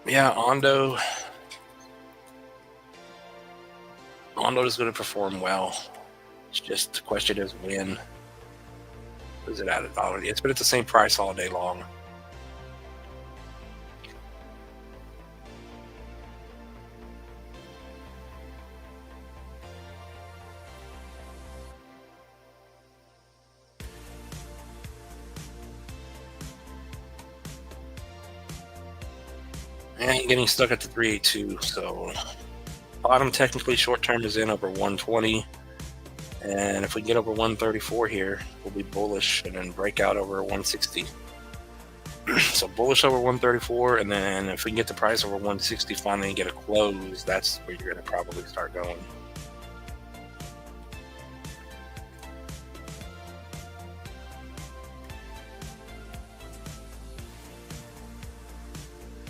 Yeah, ONDO is going to perform well. It's just the question is when. Is it at $1? It's been at the same price all day long. And getting stuck at the 382, so bottom technically short term is in over 120. And if we get over 134 here, we'll be bullish and then break out over 160. So bullish over 134, and then if we can get the price over 160 finally and get a close, that's where you're going to probably start going.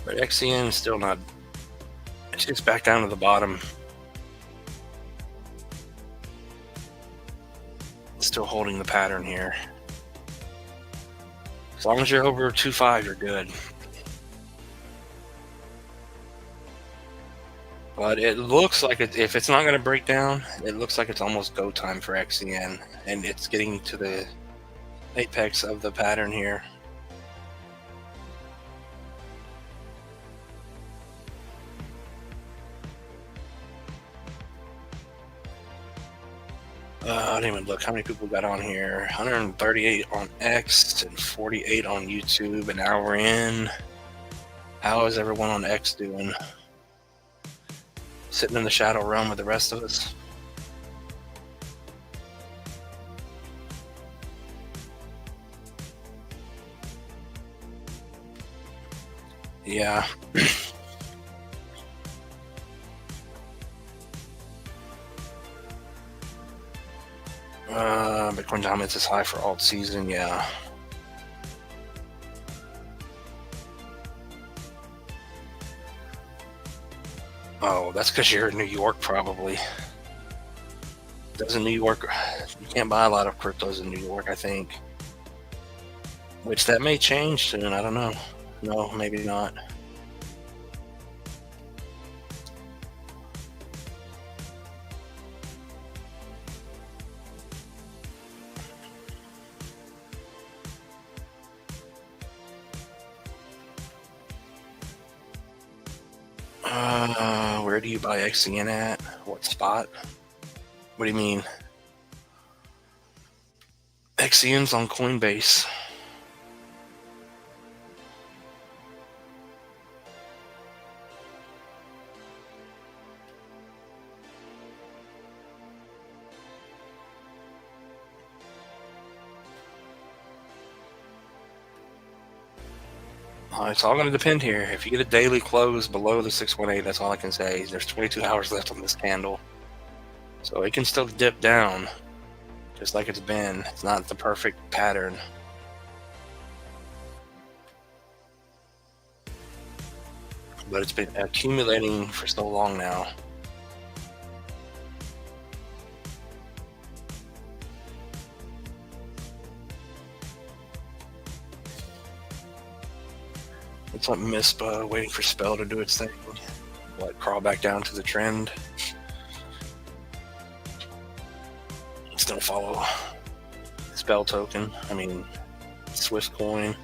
But XCN is still not, it's just back down to the bottom. Still holding the pattern here. As long as you're over 2.5, you're good. But it looks like if it's not going to break down, it looks like it's almost go time for XCN, and it's getting to the apex of the pattern here. I didn't even look how many people got on here. 138 on X and 48 on YouTube, an hour in. How is everyone on X doing? Sitting in the shadow realm with the rest of us? Yeah. Bitcoin dominance is high for alt season. Yeah. Oh, that's because you're in New York, probably. Doesn't New York? You can't buy a lot of cryptos in New York, I think. Which that may change soon. I don't know. No, maybe not. Where do you buy XCN at? What spot? What do you mean? XCN's on Coinbase. It's all going to depend here. If you get a daily close below the 618, that's all I can say. There's 22 hours left on this candle. So it can still dip down, just like it's been. It's not the perfect pattern. But it's been accumulating for so long now. It's like MISPA waiting for Spell to do its thing. What, crawl back down to the trend? Still follow Spell token. I mean, Swift coin.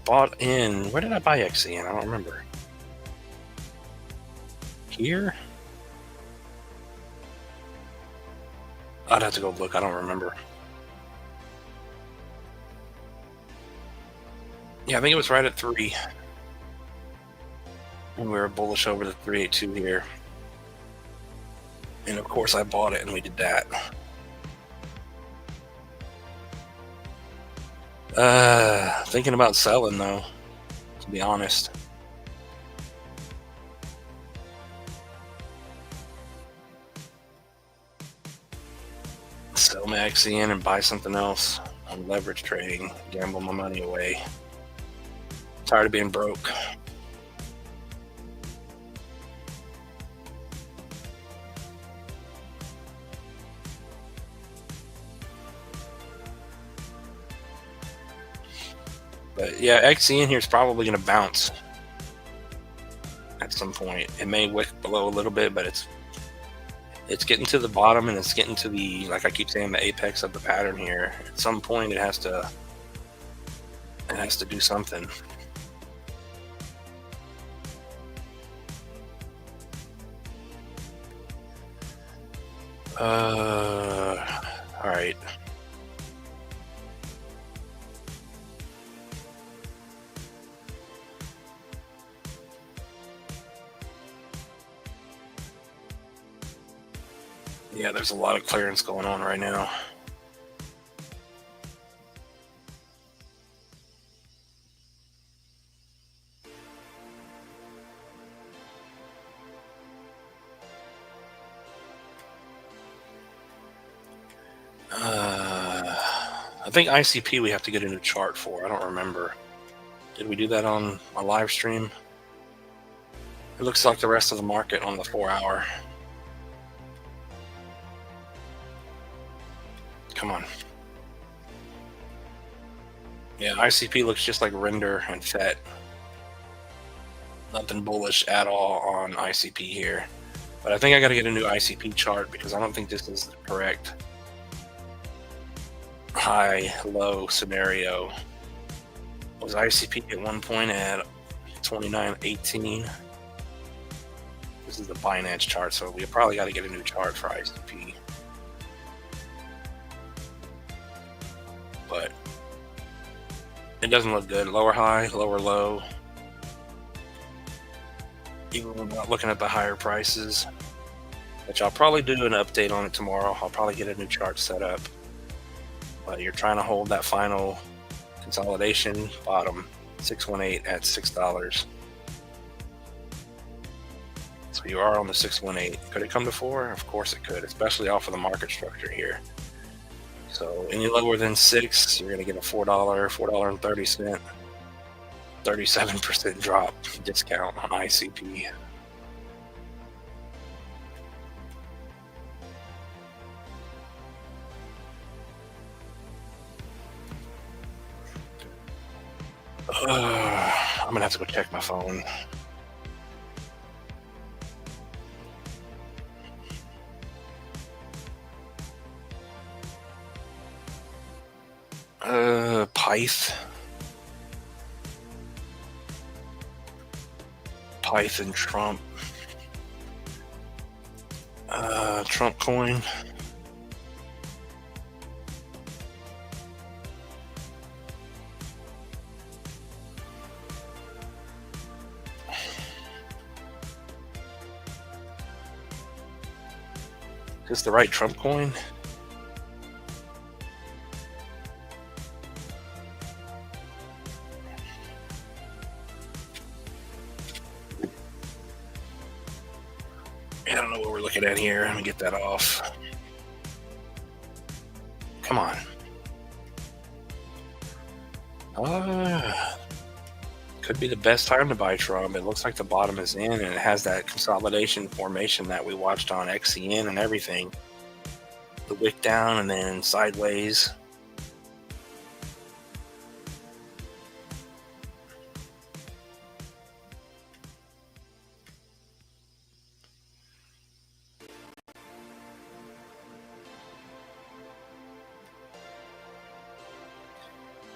Bought in. Where did I buy XCN? I don't remember. Here? I'd have to go look. I don't remember. Yeah, I think it was right at 3. And we were bullish over the 382 here. And of course I bought it and we did that. Thinking about selling though, to be honest. Sell my XCN and buy something else on leverage trading, gamble my money away. Tired of being broke. But yeah, XCN here is probably going to bounce at some point. It may wick below a little bit, but it's getting to the bottom and it's getting to the, like I keep saying, the apex of the pattern here. At some point, it has to do something. All right. Yeah, there's a lot of clearance going on right now. I think ICP we have to get a new chart for. I don't remember. Did we do that on a live stream? It looks like the rest of the market on the 4-hour. Come on. Yeah, ICP looks just like Render and FET. Nothing bullish at all on ICP here. But I think I got to get a new ICP chart because I don't think this is the correct high-low scenario. Was ICP at one point at 29.18? This is the Binance chart, so we probably got to get a new chart for ICP. But It doesn't look good. Lower high, lower low. Even without looking at the higher prices, which I'll probably do an update on it tomorrow. I'll probably get a new chart set up. But you're trying to hold that final consolidation bottom, 618 at $6. So you are on the 618. Could it come to 4? Of course it could, especially off of the market structure here. So any lower than 6, you're going to get a $4, $4.30, 37% drop discount on ICP. I'm going to have to go check my phone. PEPE and Trump. Trump coin. Is this the right Trump coin? I don't know what we're looking at here. Let me get that off. Come on. Could be the best time to buy Trump. It looks like the bottom is in, and it has that consolidation formation that we watched on XCN and everything. The wick down and then sideways.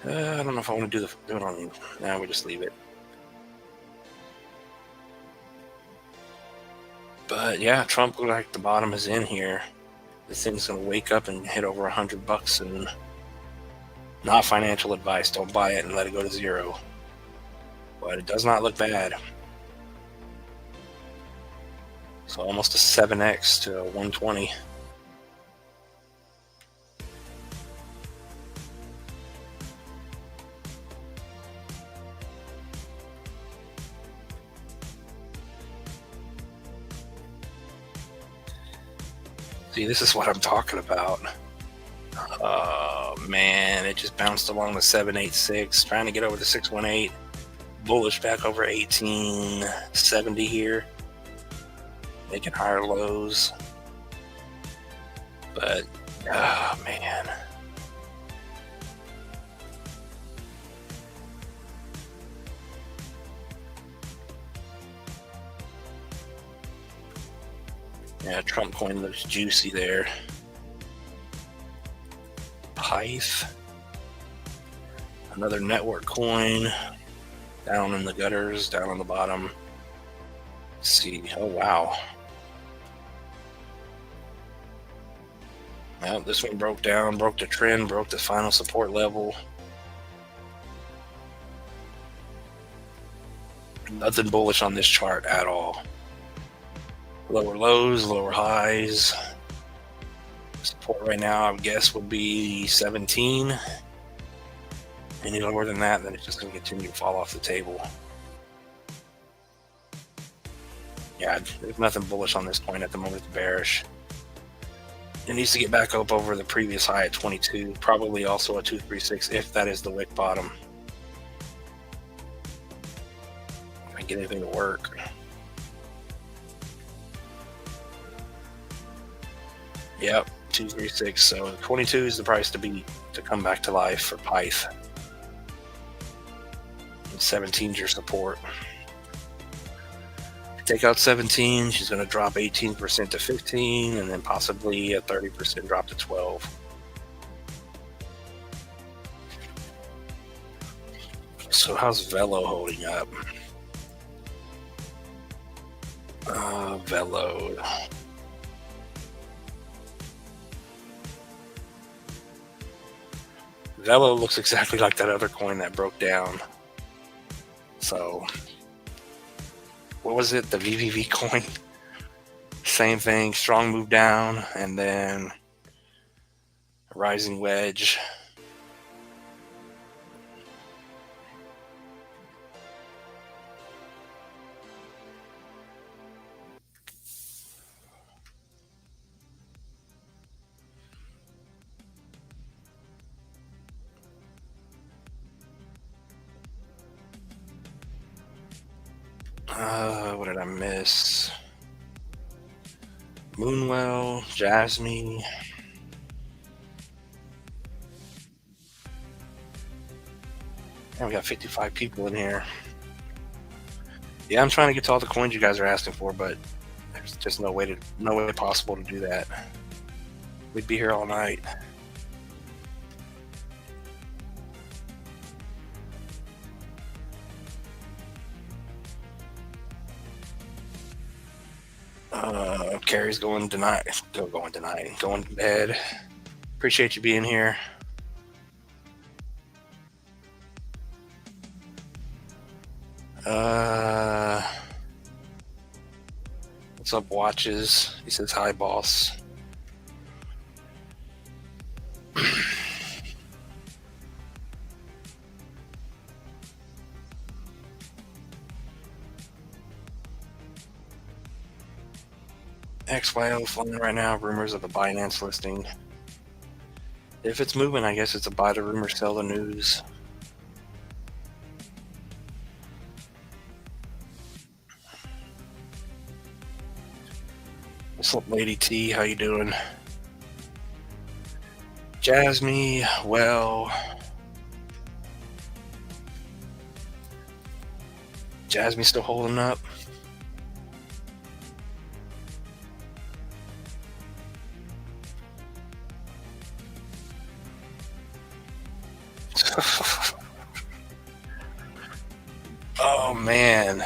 I don't know if I want to do it on. Now we just leave it. But yeah, Trump looks like the bottom is in here. This thing's gonna wake up and hit over $100 soon. Not financial advice. Don't buy it and let it go to 0. But it does not look bad. So almost a 7x to 120. See, this is what I'm talking about. Oh man, it just bounced along the 786, trying to get over the 618. Bullish back over 1870 here, making higher lows. But oh man. Yeah, Trump coin looks juicy there. PEPE, another network coin, down in the gutters, down on the bottom. Let's see. Oh wow. Well, this one broke down, broke the trend, broke the final support level. Nothing bullish on this chart at all. Lower lows, lower highs. Support right now, I would guess, would be 17. Any lower than that, then it's just going to continue to fall off the table. Yeah, there's nothing bullish on this point at the moment. It's bearish. It needs to get back up over the previous high at 22. Probably also a 236 if that is the wick bottom. If I get anything to work. Yep, 236. So 22 is the price to beat to come back to life for PEPE. And 17 is your support. Take out 17, she's going to drop 18% to 15, and then possibly a 30% drop to 12. So how's Velo holding up? Velo. That one looks exactly like that other coin that broke down. So, what was it? The VVV coin? Same thing. Strong move down, and then rising wedge. What did I miss? Moonwell, JASMY. And we got 55 people in here. Yeah, I'm trying to get to all the coins you guys are asking for, but there's just no way possible to do that. We'd be here all night. Carrie's going to bed. Appreciate you being here. What's up, Watches? He says, hi, boss. XYO flying right now. Rumors of a Binance listing. If it's moving, I guess it's a buy the rumor, sell the news. What's up, Lady T? How you doing? JASMY, well, JASMY still holding up. Oh man,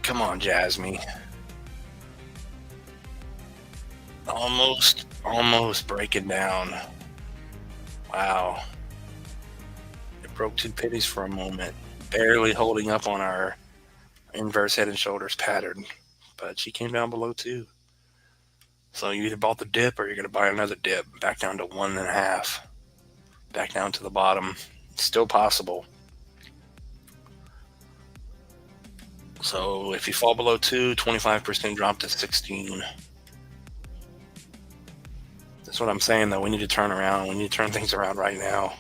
come on, JASMY. Almost breaking down. Wow. It broke 2 pennies for a moment. Barely holding up on our inverse head and shoulders pattern. But she came down below 2. So you either bought the dip or you're going to buy another dip. Back down to 1.5. Back down to the bottom. It's still possible. So if you fall below 2, 25% drop to 16. That's what I'm saying, though. We need to turn around. We need to turn things around right now.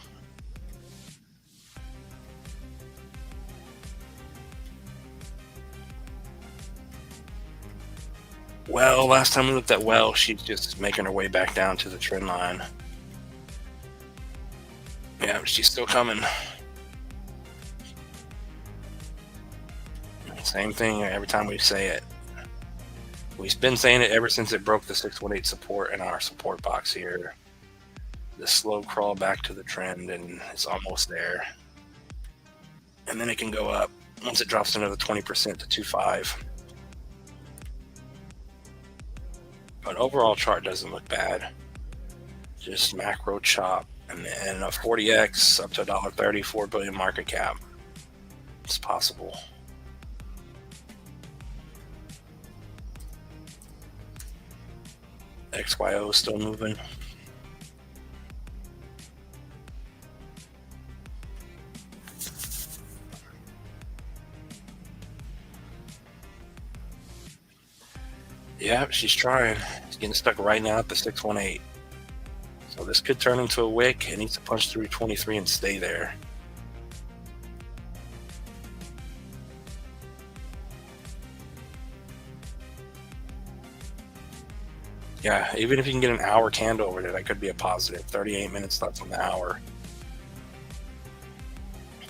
Well, last time we looked at Well, she's just making her way back down to the trend line. Yeah, she's still coming. Same thing every time we say it. We've been saying it ever since it broke the 618 support in our support box here. The slow crawl back to the trend, and it's almost there. And then it can go up once it drops another 20% to 2.5. But overall chart doesn't look bad. Just macro chop, and then a 40x up to $1.30, 4 billion market cap. It's possible. XYO still moving. Yeah, she's trying. She's getting stuck right now at the 618. So this could turn into a wick. It needs to punch through 23 and stay there. Yeah, even if you can get an hour candle over there, that could be a positive. 38 minutes left on the hour.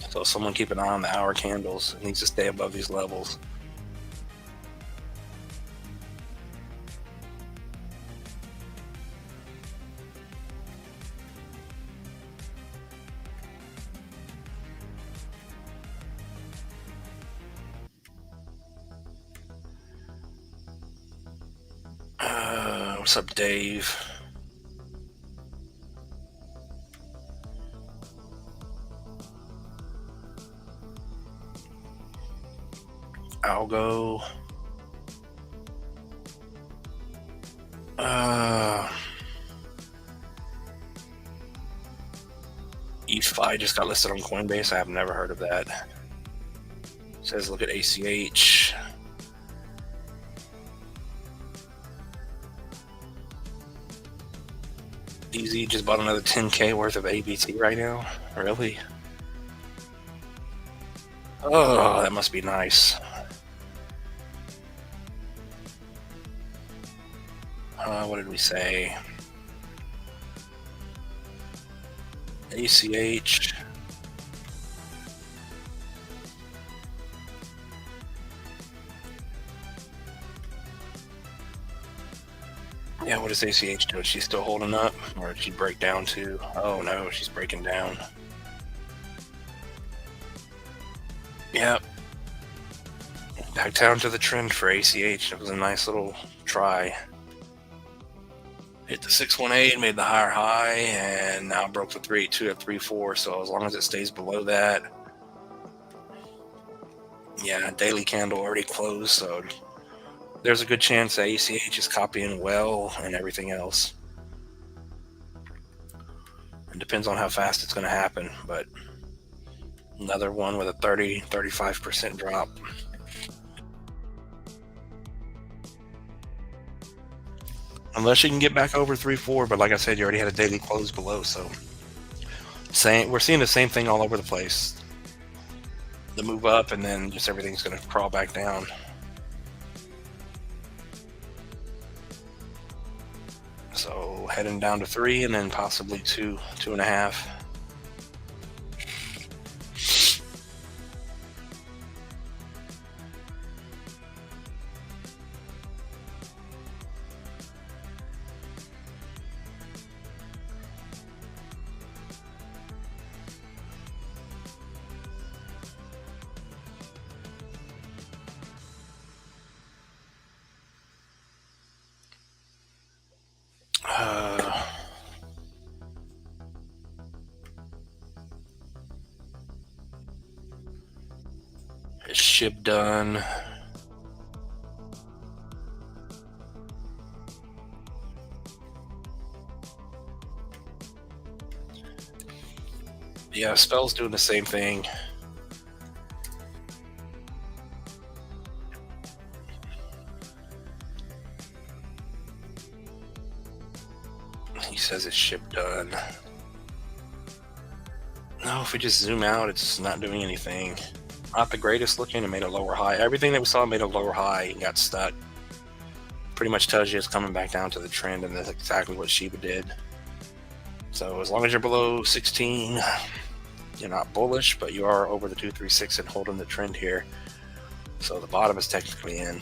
So someone keep an eye on the hour candles. It needs to stay above these levels. What's up, Dave? Algo. EFI just got listed on Coinbase. I have never heard of that. It says look at ACH. DZ just bought another 10K worth of ABT right now. Really? Oh, that must be nice. What did we say? ACH. Yeah, what is ACH doing? She's still holding up? Or did she break down too? Oh no, she's breaking down. Yep. Back down to the trend for ACH. It was a nice little try. Hit the 618, made the higher high, and now broke the 382 at 34. So as long as it stays below that, yeah, daily candle already closed. So there's a good chance that ACH is copying well and everything else. It depends on how fast it's going to happen, but another one with a 35% drop. Unless you can get back over 3-4, but like I said, you already had a daily close below, so we're seeing the same thing all over the place. The move up, and then just everything's going to crawl back down. So heading down to 3, and then possibly 2.5. Ship done. Yeah, Spell's doing the same thing. He says it's ship done. No, if we just zoom out, it's not doing anything. Not the greatest looking. It made a lower high. Everything that we saw made a lower high and got stuck. Pretty much tells you it's coming back down to the trend, and that's exactly what Shiba did. So as long as you're below 16, you're not bullish, but you are over the 236 and holding the trend here. So the bottom is technically in.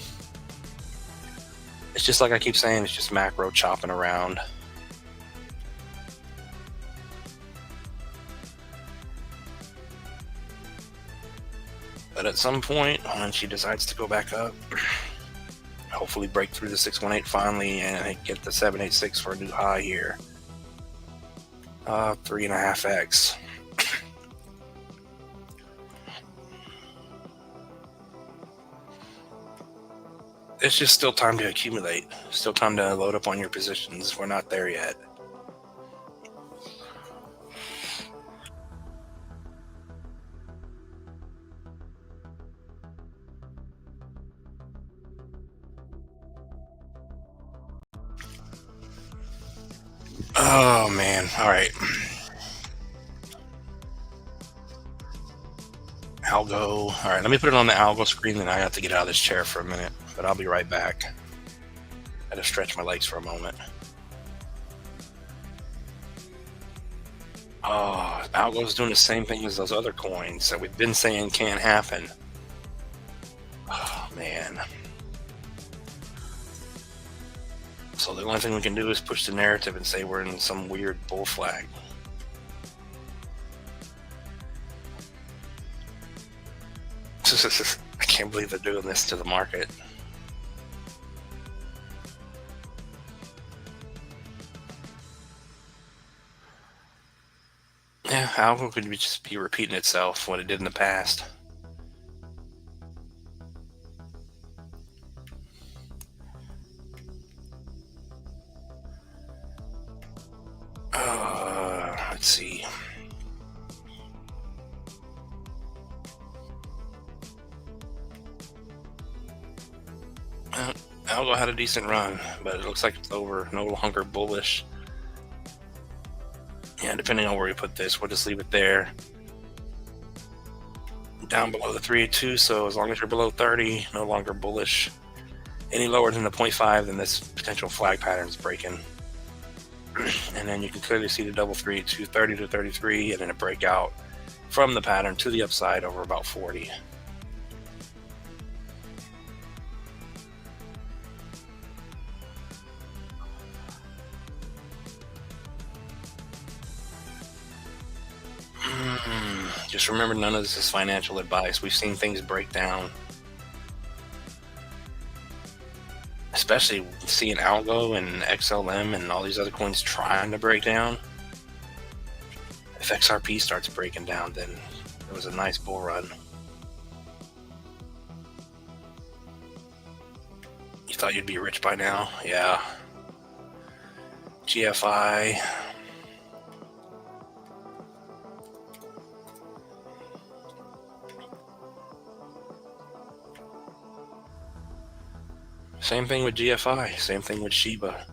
It's just like I keep saying, it's just macro chopping around. But at some point, when she decides to go back up, hopefully break through the 618 finally and get the 786 for a new high here. 3.5x. It's just still time to accumulate. Still time to load up on your positions. We're not there yet. Oh man, all right. Algo. All right, let me put it on the Algo screen, then I have to get out of this chair for a minute, but I'll be right back. I had to stretch my legs for a moment. Oh, Algo's doing the same thing as those other coins that we've been saying can't happen. Oh man. So the only thing we can do is push the narrative and say we're in some weird bull flag. I can't believe they're doing this to the market. Yeah, Algo could just be repeating itself, what it did in the past. Let's see. Algo had a decent run, but it looks like it's over. No longer bullish. Yeah, depending on where you put this, we'll just leave it there. Down below the 382, so as long as you're below 30, no longer bullish. Any lower than the 0.5, then this potential flag pattern is breaking. And then you can clearly see the double 382, 30 to 33, and then a breakout from the pattern to the upside over about 40. Just remember, none of this is financial advice. We've seen things break down, especially seeing Algo and XLM and all these other coins trying to break down. If XRP starts breaking down, then it was a nice bull run. You thought you'd be rich by now? Yeah. GFI. Same thing with GFI, same thing with Shiba.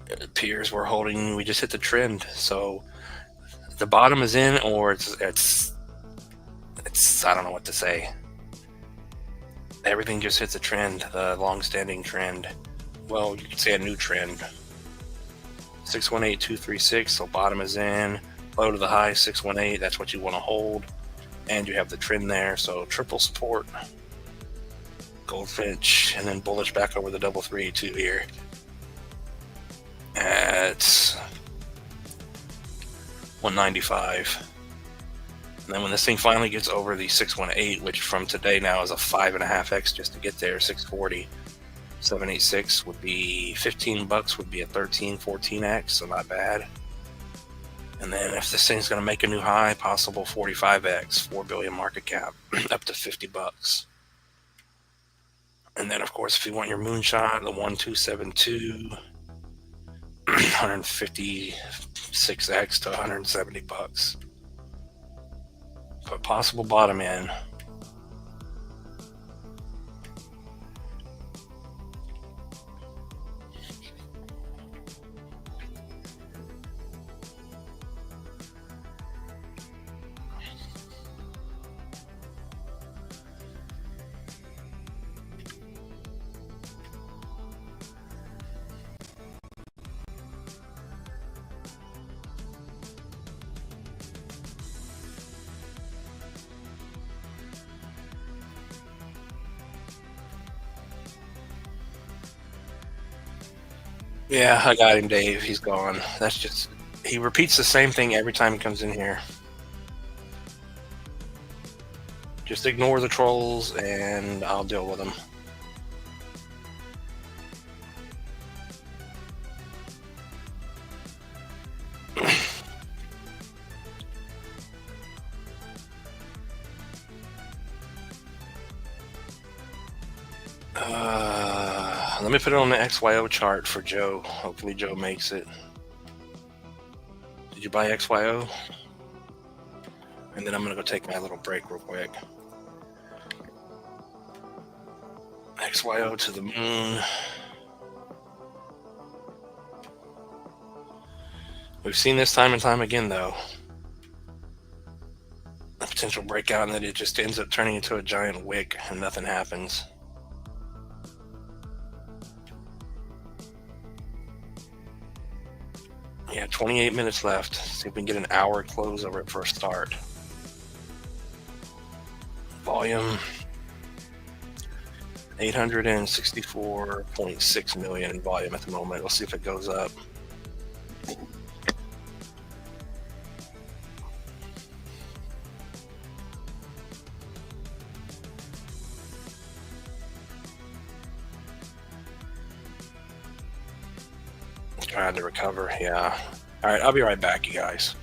It appears we're holding, we just hit the trend. So the bottom is in, or it's I don't know what to say. Everything just hits a trend, the long-standing trend. Well, you could say a new trend. 618236, so bottom is in, low to the high 618, that's what you want to hold. And you have the trend there, so triple support. Goldfinch, and then bullish back over the double 382 here at 195. And then when this thing finally gets over the 618, which from today now is a 5.5x just to get there, 640, 786 would be 15 bucks, would be a 13-14x, so not bad. And then if this thing's going to make a new high, possible 45x, 4 billion market cap, up to 50 bucks. And then, of course, if you want your moonshot, the 1272, 156x to 170 bucks. But possible bottom in. Yeah, I got him, Dave. He's gone. That's just, he repeats the same thing every time he comes in here. Just ignore the trolls and I'll deal with them. Let me put it on the XYO chart for Joe. Hopefully Joe makes it. Did you buy XYO? And then I'm gonna go take my little break real quick. XYO to the moon. We've seen this time and time again, though. A potential breakout, and then it just ends up turning into a giant wick and nothing happens. Yeah, 28 minutes left. See if we can get an hour close over it for a start. Volume 864.6 million in volume at the moment. Let's see if it goes up. Trying to recover, yeah. All right, I'll be right back, you guys.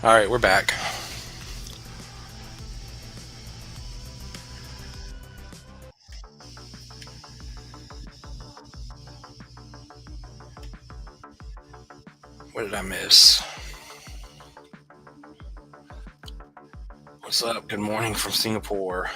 All right, we're back. What did I miss? What's up? Good morning from Singapore.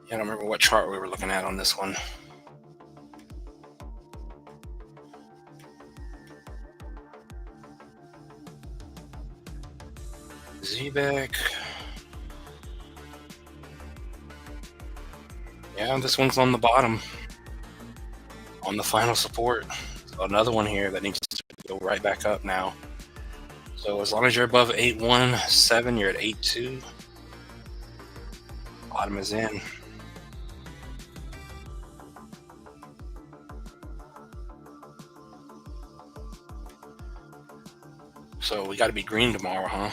I don't remember what chart we were looking at on this one. ZBEC. Yeah, this one's on the bottom, on the final support. So another one here that needs to go right back up now. So as long as you're above 817, you're at 82. Bottom is in. So we got to be green tomorrow, huh?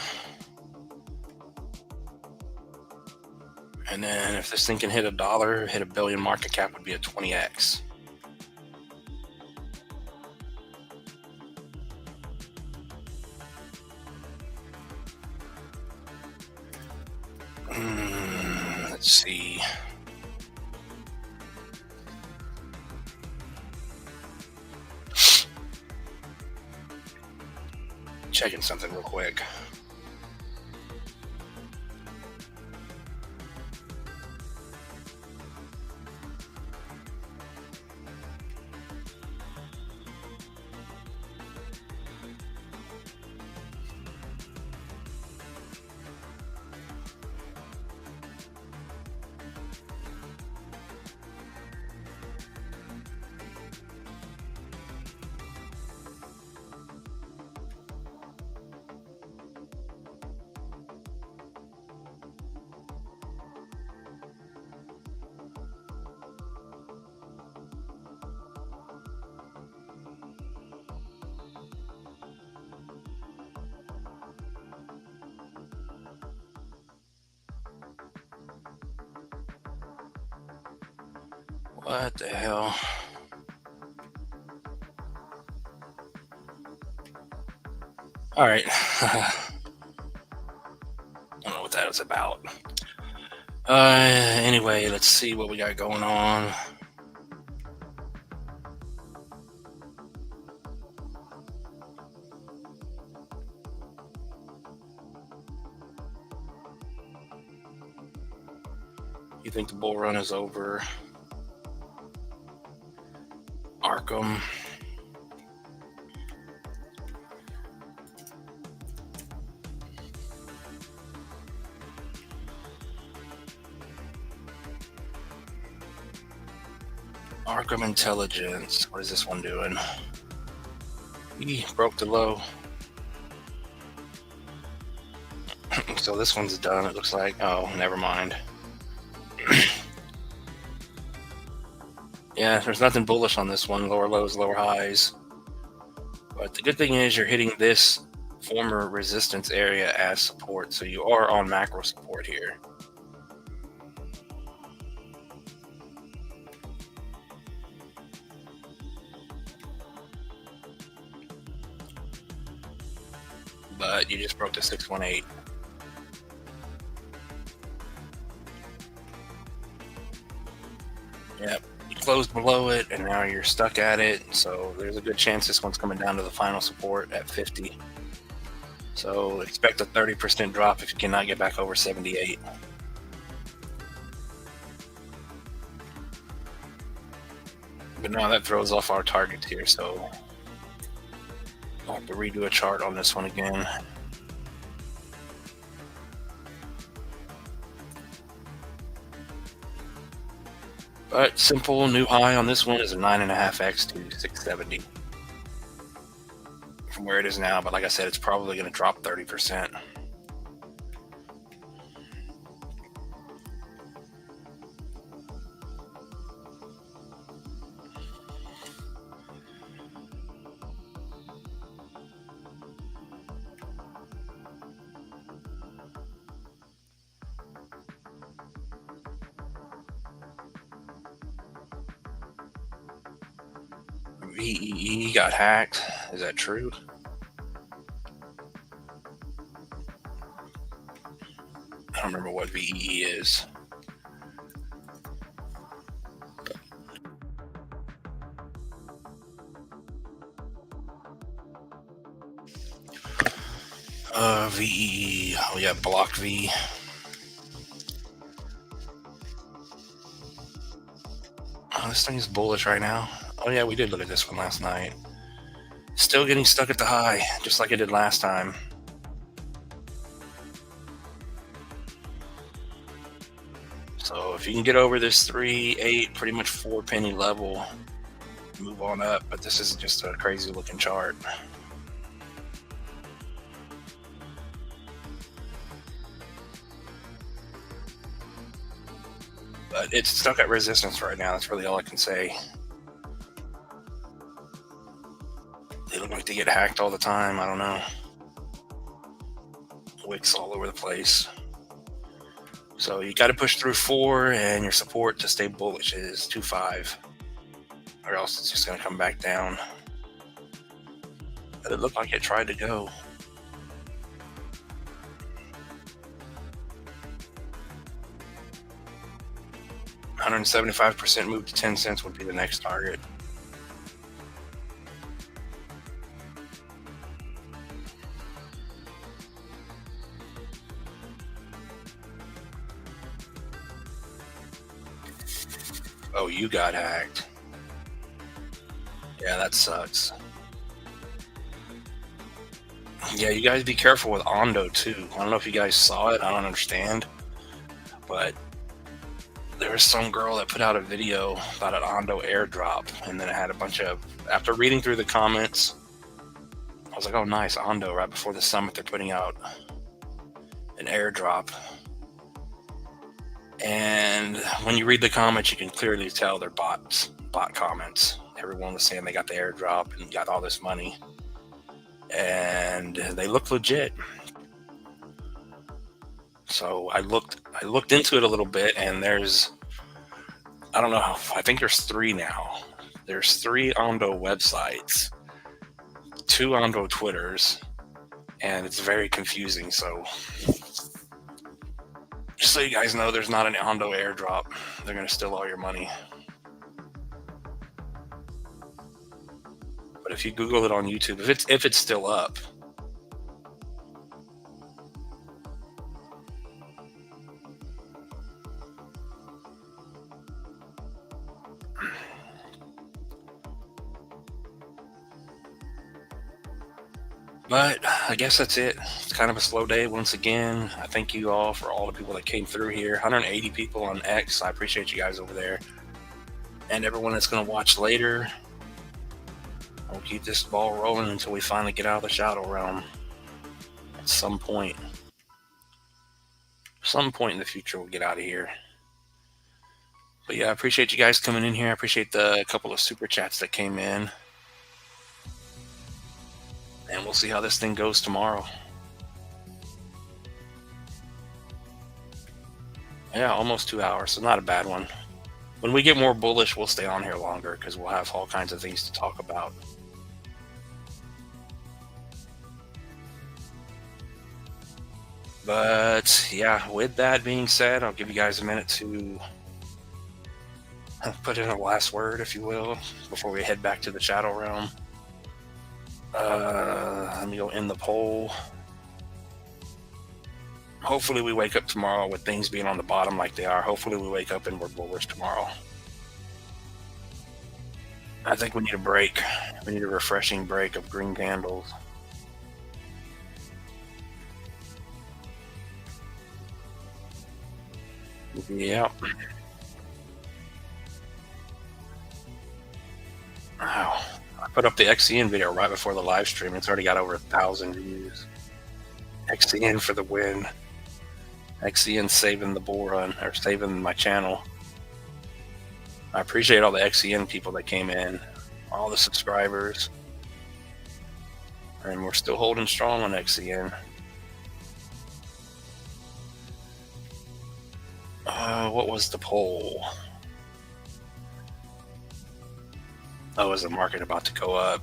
And then if this thing can hit $1, hit $1 billion market cap, would be a 20x. Let's see. Checking something real quick. What the hell? All right. I don't know what that was about. Anyway, let's see what we got going on. You think the bull run is over? Arkham. Arkham Intelligence. What is this one doing? He broke the low. So this one's done, it looks like. Oh, never mind. Yeah, there's nothing bullish on this one. Lower lows, lower highs. But the good thing is you're hitting this former resistance area as support. So you are on macro support here. But you just broke the 618. Yep. Closed below it and now you're stuck at it, so there's a good chance this one's coming down to the final support at 50. So expect a 30% drop if you cannot get back over 78. But now that throws off our targets here, so I'll have to redo a chart on this one again. But simple new high on this one is a 9.5x to 670 from where it is now. But like I said, it's probably going to drop 30%. VEE got hacked. Is that true? I don't remember what VEE is. VEE. Oh yeah, block V. Oh, this thing is bullish right now. Oh yeah, we did look at this one last night. Still getting stuck at the high, just like it did last time. So if you can get over this 3.8, pretty much 4 penny level, move on up. But this is just a crazy looking chart. But it's stuck at resistance right now. That's really all I can say. They look like they get hacked all the time. I don't know. Wicks all over the place. So you got to push through 4, and your support to stay bullish is 2.5, or else it's just going to come back down. But it looked like it tried to go. $175% move to 10 cents would be the next target. Oh, you got hacked. Yeah, that sucks. Yeah, you guys be careful with ONDO too. I don't know if you guys saw it. I don't understand. But there was some girl that put out a video about an ONDO airdrop, and then it had a bunch of, after reading through the comments, I was like, oh nice, ONDO, right before the summit they're putting out an airdrop. And when you read the comments, you can clearly tell they're bot comments. Everyone was saying they got the airdrop and got all this money, and they look legit. So I looked into it a little bit, and there's, I don't know, I think there's 3 now. There's 3 ONDO websites, 2 ONDO Twitters, and it's very confusing. So just so you guys know, there's not an ONDO airdrop. They're going to steal all your money. But if you Google it on YouTube, if it's still up, but I guess that's it. It's kind of a slow day once again. I thank you all for all the people that came through here. 180 people on X. I appreciate you guys over there. And everyone that's going to watch later. We'll keep this ball rolling until we finally get out of the shadow realm at some point. Some point in the future, we'll get out of here. But yeah, I appreciate you guys coming in here. I appreciate the couple of super chats that came in. And we'll see how this thing goes tomorrow. Yeah, almost 2 hours, so not a bad one. When we get more bullish, we'll stay on here longer because we'll have all kinds of things to talk about. But yeah, with that being said, I'll give you guys a minute to put in a last word, if you will, before we head back to the shadow realm. Let me go in the poll. Hopefully we wake up tomorrow with things being on the bottom like they are. Hopefully we wake up and we're bullish tomorrow. I think we need a break. We need a refreshing break of green candles. Yep. Wow. I put up the XCN video right before the live stream. It's already got over 1,000 views. XCN for the win. XCN saving the Bullrun, or saving my channel. I appreciate all the XCN people that came in, all the subscribers. And we're still holding strong on XCN. What was the poll? Oh, is the market about to go up?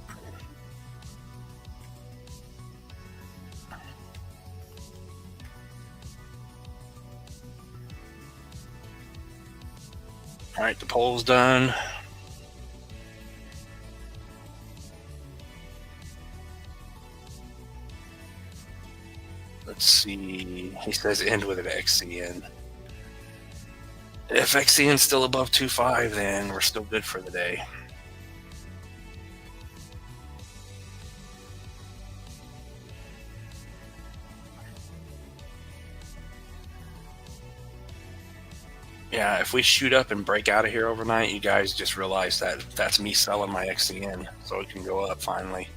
All right, the poll's done. Let's see. He says end with an XCN. If XCN's still above 2.5, then we're still good for the day. Yeah, if we shoot up and break out of here overnight, you guys just realize that that's me selling my XCN, so it can go up finally.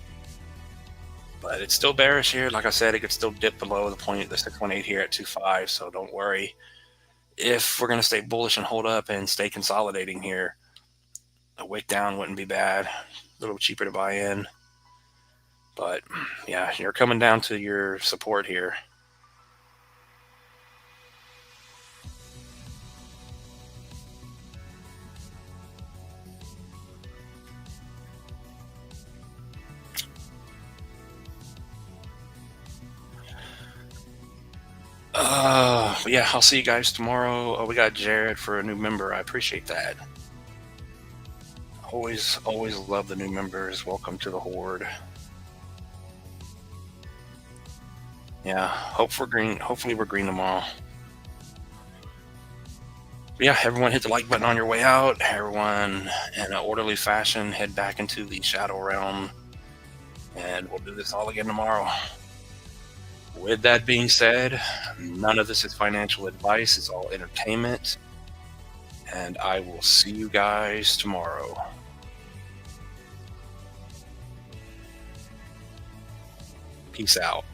But it's still bearish here. Like I said, it could still dip below the 618 here at 2.5, so don't worry. If we're going to stay bullish and hold up and stay consolidating here, a wick down wouldn't be bad. A little cheaper to buy in. But yeah, you're coming down to your support here. Yeah, I'll see you guys tomorrow. Oh, we got Jared for a new member. I appreciate that. Always love the new members. Welcome to the horde. Yeah, hopefully we're green tomorrow. But yeah, everyone hit the like button on your way out. Everyone in an orderly fashion head back into the shadow realm, and we'll do this all again tomorrow. With that being said, none of this is financial advice. It's all entertainment. And I will see you guys tomorrow. Peace out.